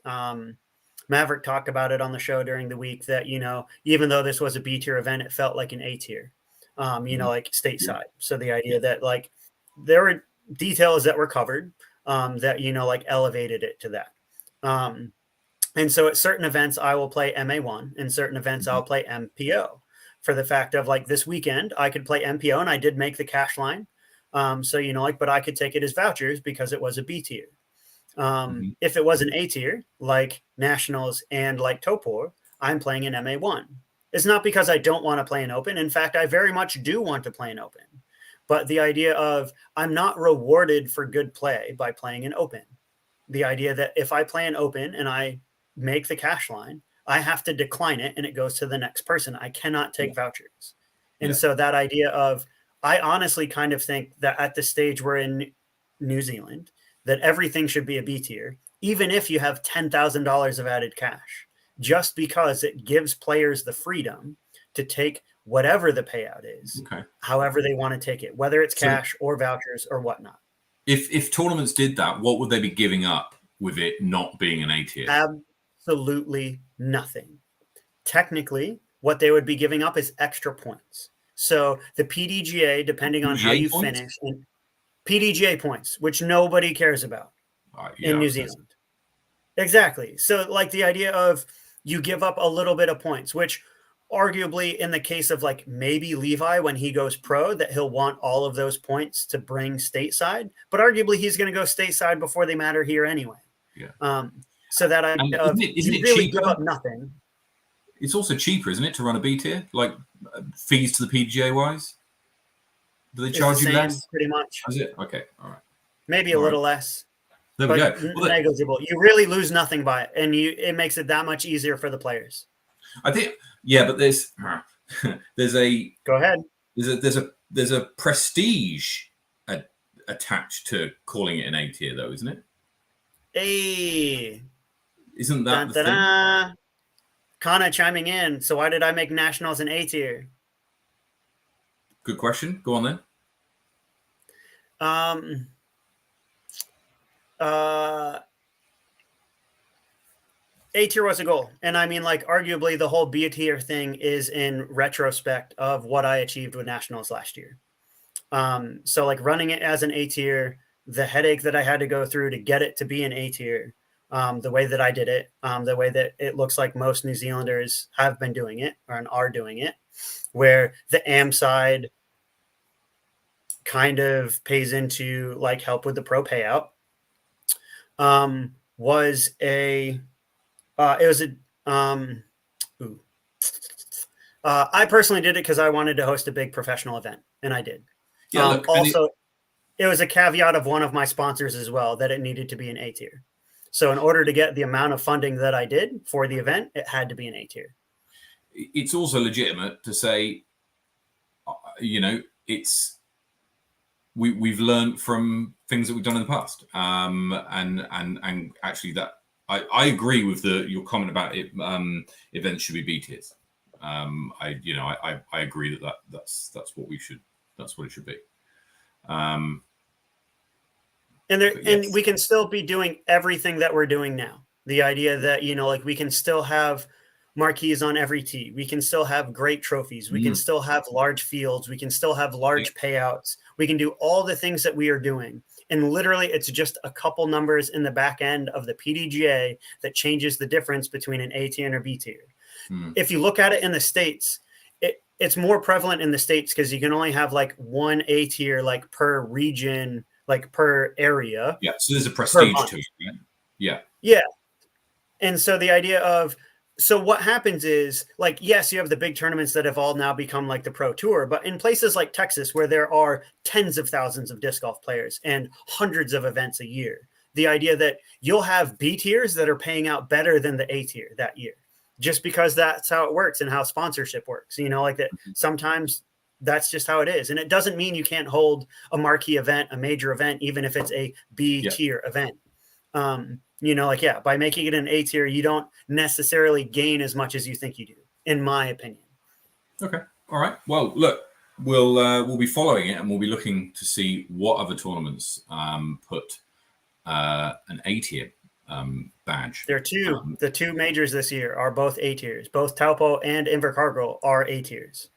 Maverick talked about it on the show during the week that, even though this was a B tier event, it felt like an A tier, like stateside. Yeah. So the idea that like there were details that were covered that, elevated it to that. And so at certain events, I will play MA1, and certain events I'll play MPO for the fact of like this weekend, I could play MPO and I did make the cash line. But I could take it as vouchers because it was a B tier. If it was an A tier, like Nationals and like Topor, I'm playing an MA1. It's not because I don't want to play an open. In fact, I very much do want to play an open. But the idea of I'm not rewarded for good play by playing an open. The idea that if I play an open and I make the cash line, I have to decline it and it goes to the next person. I cannot take vouchers. And so that idea of, I honestly kind of think that at the stage we're in New Zealand, that everything should be a B tier, even if you have $10,000 of added cash, just because it gives players the freedom to take whatever the payout is, however they want to take it, whether it's cash or vouchers or whatnot. If tournaments did that, what would they be giving up with it not being an A tier? Absolutely nothing. Technically, what they would be giving up is extra points. So the PDGA, depending on how you finish, and PDGA points, which nobody cares about in New Zealand. Exactly. So like the idea of you give up a little bit of points, which arguably in the case of like maybe Levi, when he goes pro, that he'll want all of those points to bring stateside, but arguably he's going to go stateside before they matter here anyway. Yeah. So that idea of isn't it really cheaper? Give up nothing. It's also cheaper, isn't it, to run a B tier? Like fees to the PGA wise? Do they charge you less? Pretty much. Is it? Okay. All right. Maybe a little less. There we go. Negligible. You really lose nothing by it, and it makes it that much easier for the players. I think, but there's a go ahead. There's a prestige attached to calling it an A tier, though, isn't it? Hey, isn't that the thing? Kana chiming in. So why did I make Nationals an A tier? Good question. Go on then. A tier was a goal. And I mean, like, arguably the whole B tier thing is in retrospect of what I achieved with nationals last year. So like running it as an A tier, the headache that I had to go through to get it to be an A tier, the way that I did it, the way that it looks like most New Zealanders have been doing it or are doing it, where the AM side kind of pays into like help with the pro payout, was a it was a I personally did it because I wanted to host a big professional event, and I did. Yeah, look, also, it was a caveat of one of my sponsors as well that it needed to be an A tier. So in order to get the amount of funding that I did for the event, it had to be an A tier. It's also legitimate to say, you know, it's we've learned from things that we've done in the past, and actually that I agree with your comment about it. Events should be B tiers. I agree that's what we should. That's what it should be. And Yes. we can still be doing everything that we're doing now. The idea that, you know, like we can still have marquees on every tee. We can still have great trophies. We can still have large fields. We can still have large payouts. We can do all the things that we are doing. And literally, it's just a couple numbers in the back end of the PDGA that changes the difference between an A tier and a B tier. If you look at it in the States, it's more prevalent in the States because you can only have like one A tier like per region, like per area. Yeah, so there's a prestige to it. Right? Yeah. Yeah. And so the idea of, so what happens is, like, yes, you have the big tournaments that have all now become like the pro tour, but in places like Texas, where there are tens of thousands of disc golf players and hundreds of events a year, the idea that you'll have B tiers that are paying out better than the A tier that year, just because that's how it works and how sponsorship works, you know, like that. Sometimes that's just how it is. And it doesn't mean you can't hold a marquee event, a major event, even if it's a B tier event. You know, like, yeah, by making it an A tier, you don't necessarily gain as much as you think you do, in my opinion. Okay. All right. Well, look, we'll be following it, and we'll be looking to see what other tournaments put an A tier badge. There are two. The two majors this year are both A tiers. Both Taupo and Invercargill are A tiers.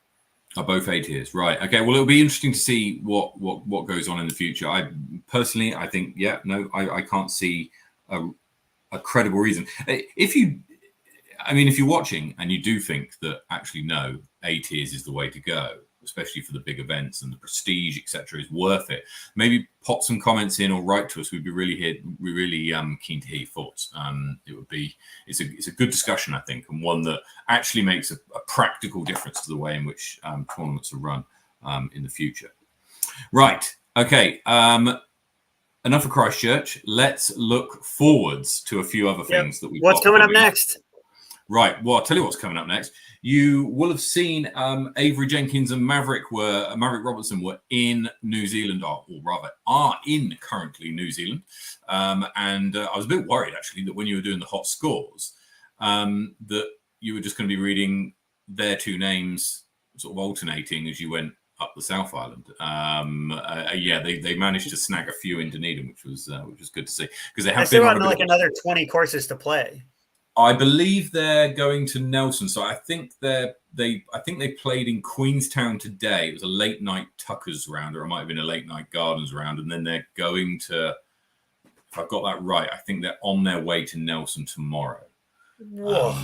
Are both A tiers, right? Okay. Well, it'll be interesting to see what goes on in the future. I personally, I think, I can't see a credible reason. If you're watching and you do think that actually no, A tiers is the way to go, especially for the big events and the prestige, etc., is worth it. Maybe pop some comments in or write to us. We'd be really keen to hear your thoughts. It's a good discussion, I think, and one that actually makes a practical difference to the way in which tournaments are run in the future. Right. Okay. Enough of Christchurch. Let's look forwards to a few other things that we've got. What's coming up next? Right. Well, I'll tell you what's coming up next. You will have seen Avery Jenkins and Maverick Robertson were in New Zealand, or rather are in currently New Zealand. And I was a bit worried, actually, that when you were doing the hot scores, that you were just going to be reading their two names sort of alternating as you went up the South Island. They managed to snag a few in Dunedin, which was good to see, because they have been on like another 20 courses to play. I believe they're going to Nelson, so I think they played in Queenstown today. It was a late night Tuckers round, or it might have been a late night Gardens round, and then they're going to, if I've got that right, I think they're on their way to Nelson tomorrow. Whoa.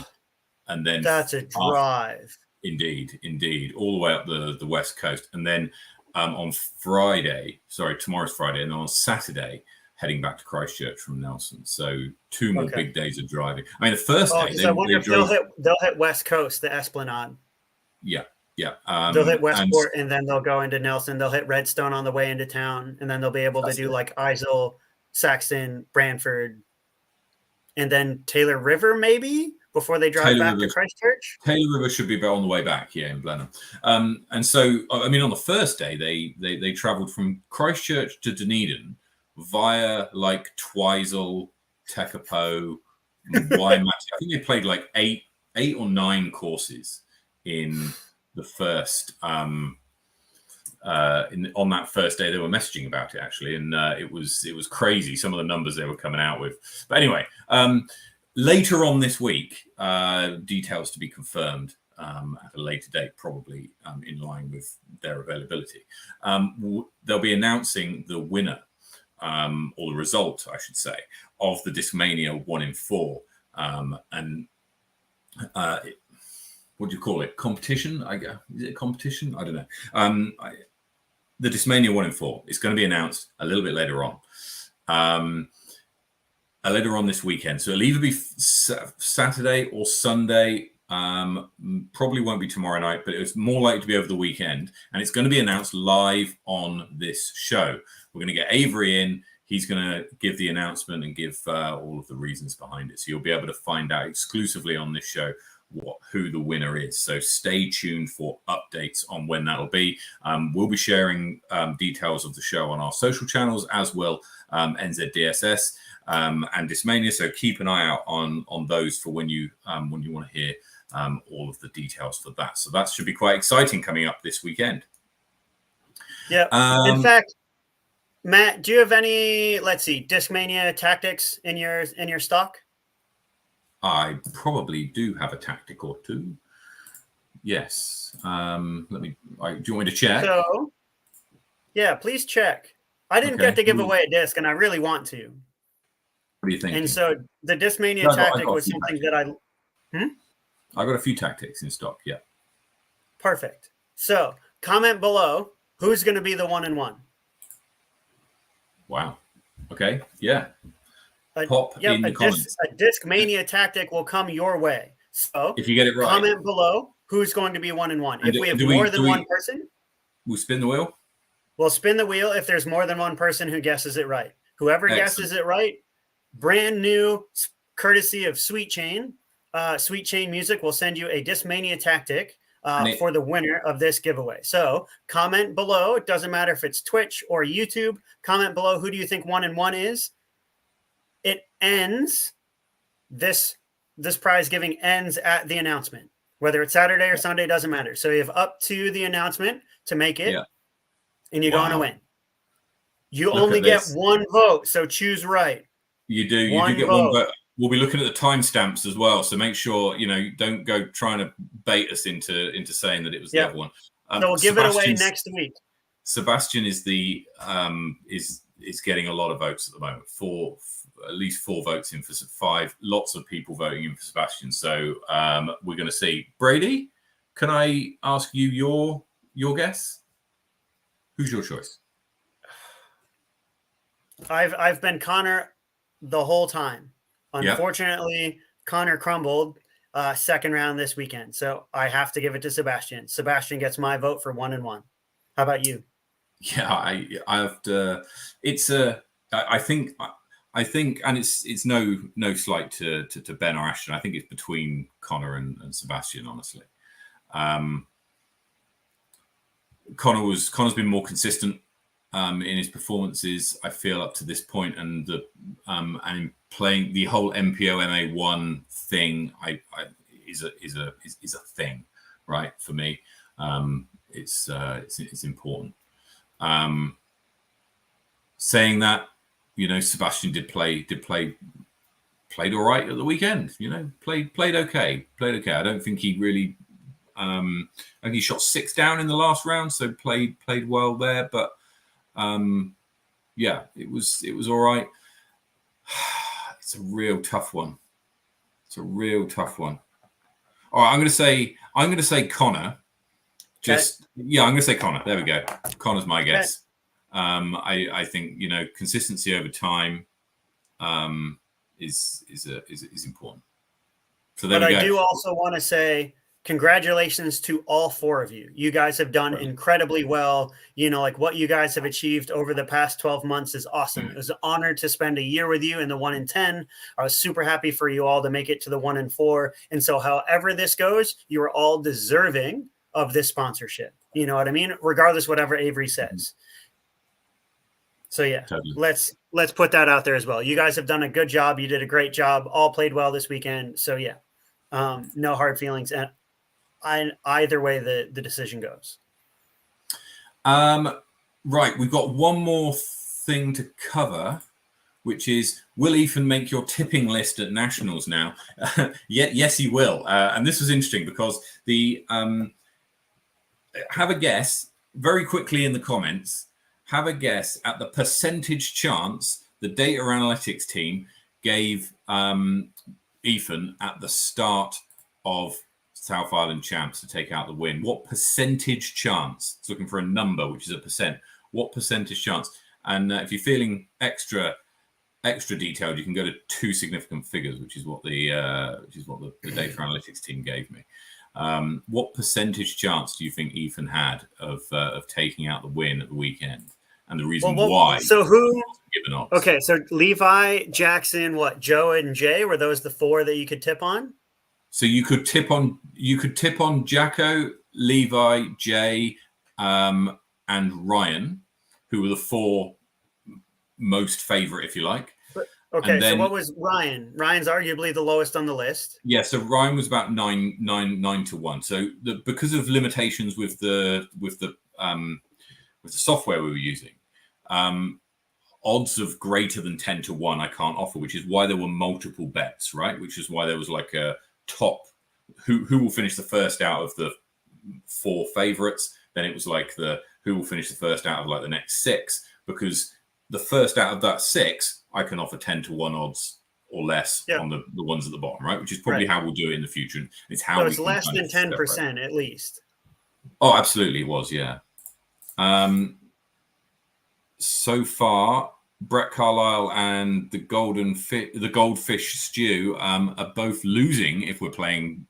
And then that's a drive. Indeed, all the way up the west coast, and then on tomorrow's Friday, and then on Saturday, heading back to Christchurch from Nelson. So 2 more big days of driving. I mean, the first day I wonder if they'll hit West Coast, the Esplanade. Yeah. They'll hit Westport, and then they'll go into Nelson. They'll hit Redstone on the way into town, and then they'll be able to do like Isle, Saxton, Brantford, and then Taylor River maybe before they drive back to Christchurch. Taylor River should be on the way back, in Blenheim. And so, I mean, on the first day, they travelled from Christchurch to Dunedin via like Twizel, Tekapo, Waimate. I think they played like eight or nine courses in the first on that first day. They were messaging about it actually, and it was crazy. Some of the numbers they were coming out with. But anyway, later on this week, details to be confirmed at a later date, probably in line with their availability. They'll be announcing the winner, or the result, I should say, of the Discmania 1 in 4, and what do you call it? Competition? Is it a competition? I don't know. The Discmania 1 in 4 is going to be announced a little bit later on. Later on this weekend. So it'll either be Saturday or Sunday. Probably won't be tomorrow night, but it's more likely to be over the weekend. And it's going to be announced live on this show. We're going to get Avery in. He's going to give the announcement and give all of the reasons behind it. So you'll be able to find out exclusively on this show who the winner is. So stay tuned for updates on when that'll be. We'll be sharing details of the show on our social channels, as will NZDSS and Discmania. So keep an eye out on those for when you want to hear all of the details for that. So that should be quite exciting coming up this weekend. Yeah. In fact, Matt, do you have any, let's see, Discmania tactics in your stock? I probably do have a tactic or two. Yes. Do you want me to check? So, yeah, please check. I didn't get to give away a disc, and I really want to. What do you think? And so the Discmania tactic was something that I got a few tactics in stock. Yeah. Perfect. So comment below who's going to be the 1 in 1. Wow. Okay. Yeah. In the comments. A Discmania tactic will come your way. So if you get it right, comment below who's going to be 1 in 1. If we have more than one person, we'll spin the wheel. We'll spin the wheel if there's more than one person who guesses it right. Whoever guesses it right, brand new, courtesy of Sweet Chain. Sweet Chain Music will send you a Discmania tactic for the winner of this giveaway. So comment below. It doesn't matter if it's Twitch or YouTube. Comment below who do you think 1 in 1 is. It ends, this prize giving ends at the announcement. Whether it's Saturday or Sunday, doesn't matter. So you have up to the announcement to make it, and you're going to win. You only get one vote, so choose right. You do. You do get one vote. We'll be looking at the timestamps as well, so make sure don't go trying to bait us into saying that it was the other one. So we'll give it away next week. Sebastian is is getting a lot of votes at the moment. At least 4 votes in for 5. Lots of people voting in for Sebastian. So we're going to see. Brady, can I ask you your guess? Who's your choice? I've been Connor the whole time. Unfortunately, Connor crumbled second round this weekend. So I have to give it to Sebastian. Sebastian gets my vote for 1 in 1. How about you? Yeah, I have to. I think, and it's no slight to Ben or Ashton. I think it's between Connor and Sebastian, honestly. Connor's been more consistent in his performances, I feel, up to this point, and and playing the whole MPO MA1 thing is a thing, right? For me, it's important. Saying that, Sebastian played all right at the weekend. Played okay. I don't think he really. I think he shot 6 down in the last round, so played well there. But it was all right. It's a real tough one. All right, I'm going to say Connor. I'm going to say Connor. There we go. Connor's my guess. I think consistency over time is important. So there we go. But I do also want to say congratulations to all 4 of you. You guys have done incredibly well. What you guys have achieved over the past 12 months is awesome. It was an honor to spend a year with you in the 1 in 10. I was super happy for you all to make it to the 1 in 4. And so however this goes, you are all deserving of this sponsorship. You know what I mean? Regardless, whatever Avery says. So totally. Let's put that out there as well. You guys have done a good job. You did a great job. All played well this weekend. So no hard feelings. And either way the decision goes. Right, we've got one more thing to cover, which is, will Ethan make your tipping list at Nationals now? Yes, he will. And this was interesting because have a guess very quickly in the comments. Have a guess at the percentage chance the data analytics team gave Ethan at the start of South Island Champs to take out the win. What percentage chance? It's looking for a number, which is a percent. What percentage chance? And if you're feeling extra detailed, you can go to two significant figures, which is what the data analytics team gave me. What percentage chance do you think Ethan had of taking out the win at the weekend? And the reason why? So who? Given odds. Okay, so Levi, Jackson, Joe, and Jay, were those the four that you could tip on? So you could tip on Jacko, Levi, Jay, and Ryan, who were the four most favorite, if you like. Okay, then, so what was Ryan? Ryan's arguably the lowest on the list. Yeah, so Ryan was about 9 to 1. So because of limitations with the software we were using, odds of greater than 10 to 1 I can't offer, which is why there were multiple bets, right? Which is why there was like a top who will finish the first out of the 4 favorites. Then it was like who will finish the first out of like the next 6, because the first out of that 6 I can offer 10 to 1 odds or less on the ones at the bottom, right? Which is probably how we'll do it in the future. It's how it's less than 10% at least. Oh, absolutely, it was, yeah. So far, Brett Carlisle and the Goldfish Stew are both losing if we're playing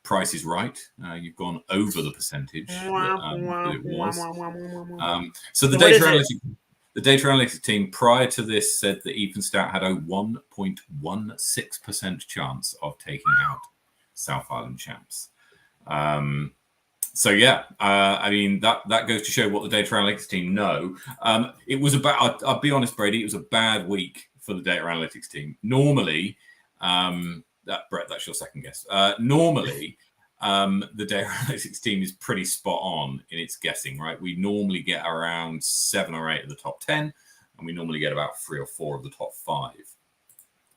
Price is Right. You've gone over the percentage that it was. So the data analytics team prior to this said that Ethan Stout had a 1.16% chance of taking out South Island Champs. So yeah, I mean that goes to show what the data analytics team know. It was about. I'll be honest, Brady. It was a bad week for the data analytics team. Normally, Brett, that's your second guess. Normally, the data analytics team is pretty spot on in its guessing. Right, we normally get around 7 or 8 of the top 10, and we normally get about 3 or 4 of the top 5.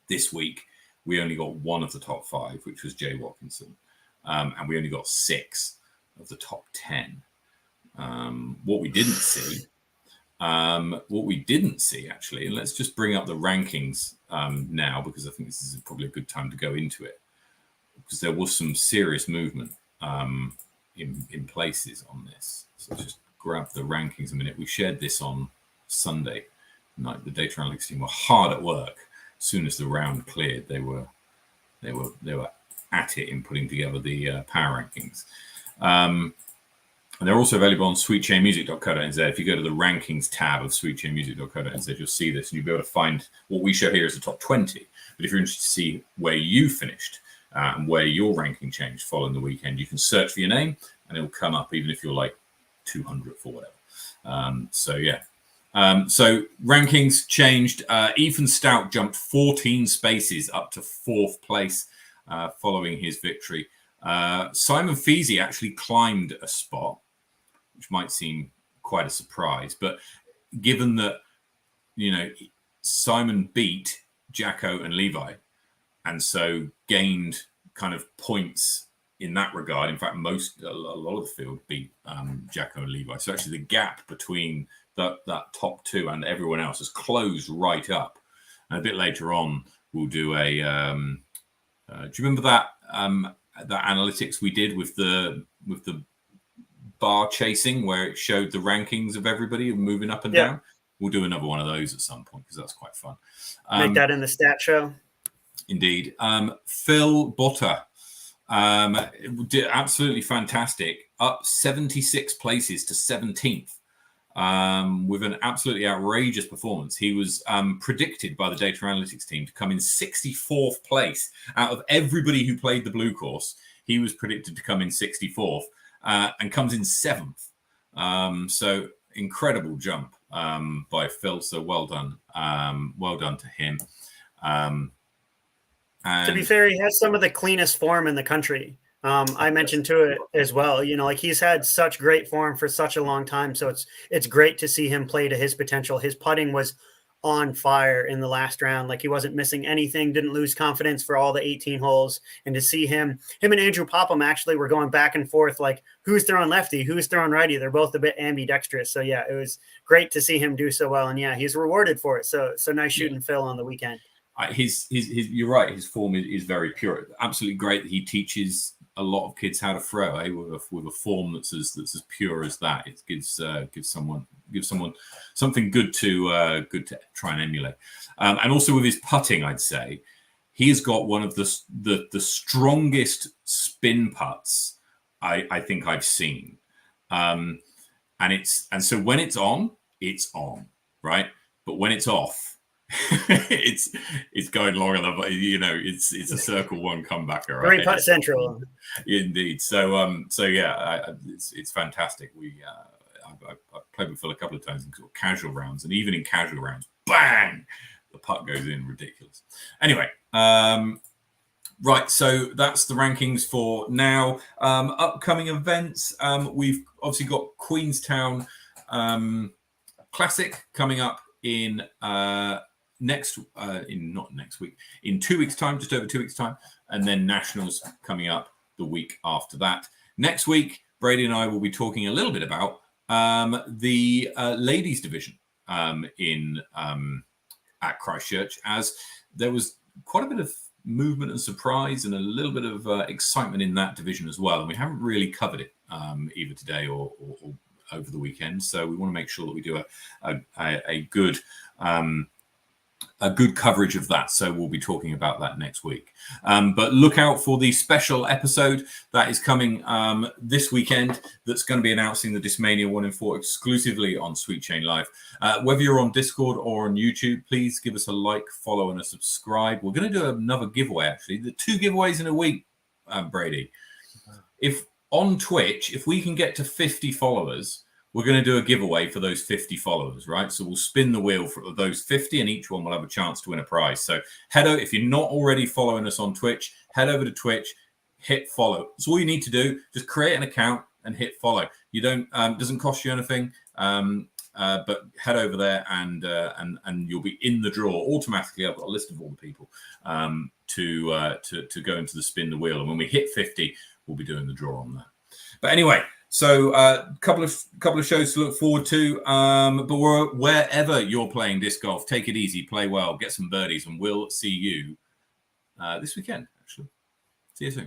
This week, we only got 1 of the top 5, which was Jay Watkinson, and we only got 6 of the top 10. What we didn't see actually, and let's just bring up the rankings now, because I think this is probably a good time to go into it, because there was some serious movement in places on this. So just grab the rankings a minute. We shared this on Sunday night. The data analytics team were hard at work. As soon as the round cleared, they were at it in putting together the power rankings. And they're also available on sweetchainmusic.co.nz. If you go to the rankings tab of sweetchainmusic.co.nz, you'll see this, and you'll be able to find what we show here as the top 20. But if you're interested to see where you finished and where your ranking changed following the weekend, you can search for your name, and it'll come up even if you're like 200th or whatever. So rankings changed. Ethan Stout jumped 14 spaces up to 4th place following his victory. Simon Feasy actually climbed a spot, which might seem quite a surprise, but given that, Simon beat Jacko and Levi, and so gained kind of points in that regard. In fact, a lot of the field beat Jacko and Levi. So actually the gap between that top 2 and everyone else has closed right up. And a bit later on, we'll do a, do you remember that analytics we did with the bar chasing, where it showed the rankings of everybody moving up and down? We'll do another one of those at some point, because that's quite fun. Make that in the stat show. Indeed. Phil Botter did absolutely fantastic, up 76 places to 17th, with an absolutely outrageous performance. He was predicted by the data analytics team to come in 64th place. Out of everybody who played the blue course, he was predicted to come in 64th and comes in 7th. So incredible jump by Phil. So well done. Well done to him. And to be fair, he has some of the cleanest form in the country. I mentioned to it as well, like he's had such great form for such a long time. So it's great to see him play to his potential. His putting was on fire in the last round. Like he wasn't missing anything, didn't lose confidence for all the 18 holes. And to see him and Andrew Popham actually were going back and forth, like who's throwing lefty, who's throwing righty. They're both a bit ambidextrous. So yeah, it was great to see him do so well. And yeah, he's rewarded for it. So nice shooting Phil on the weekend. His you're right. His form is very pure. Absolutely great that he teaches a lot of kids how to throw, with a form that's as pure as that. It gives someone something good to try and emulate. And also with his putting, I'd say he has got one of the strongest spin putts I think I've seen. And so when it's on, right? But when it's off, it's going long enough. It's a circle one comebacker. Right? Great putt central. Indeed. So yeah, it's fantastic. I've played with Phil a couple of times in sort of casual rounds, and even in casual rounds, bang, the putt goes in. Ridiculous. Anyway, right. So that's the rankings for now. Upcoming events. We've obviously got Queenstown Classic coming up in 2 weeks time, just over 2 weeks time, and then Nationals coming up the week after that. Next week, Brady and I will be talking a little bit about the ladies division at Christchurch, as there was quite a bit of movement and surprise and a little bit of excitement in that division as well, and we haven't really covered it either today or over the weekend. So we want to make sure that we do a good coverage of that. So we'll be talking about that next week. But look out for the special episode that is coming this weekend. That's going to be announcing the Discmania 1 in 4 exclusively on Sweet Chain Live. Whether you're on Discord or on YouTube, please give us a like, follow, and a subscribe. We're going to do another giveaway, actually. The 2 giveaways in a week, Brady. If on Twitch, if we can get to 50 followers, we're going to do a giveaway for those 50 followers, right? So we'll spin the wheel for those 50, and each one will have a chance to win a prize. So if you're not already following us on Twitch, head over to Twitch, hit follow. That's all you need to do. Just create an account and hit follow. You don't doesn't cost you anything, but head over there and you'll be in the draw automatically. I've got a list of all the people to go into the spin the wheel, and when we hit 50, we'll be doing the draw on that. But anyway. So a couple of shows to look forward to. But wherever you're playing disc golf, take it easy, play well, get some birdies, and we'll see you this weekend, actually. See you soon.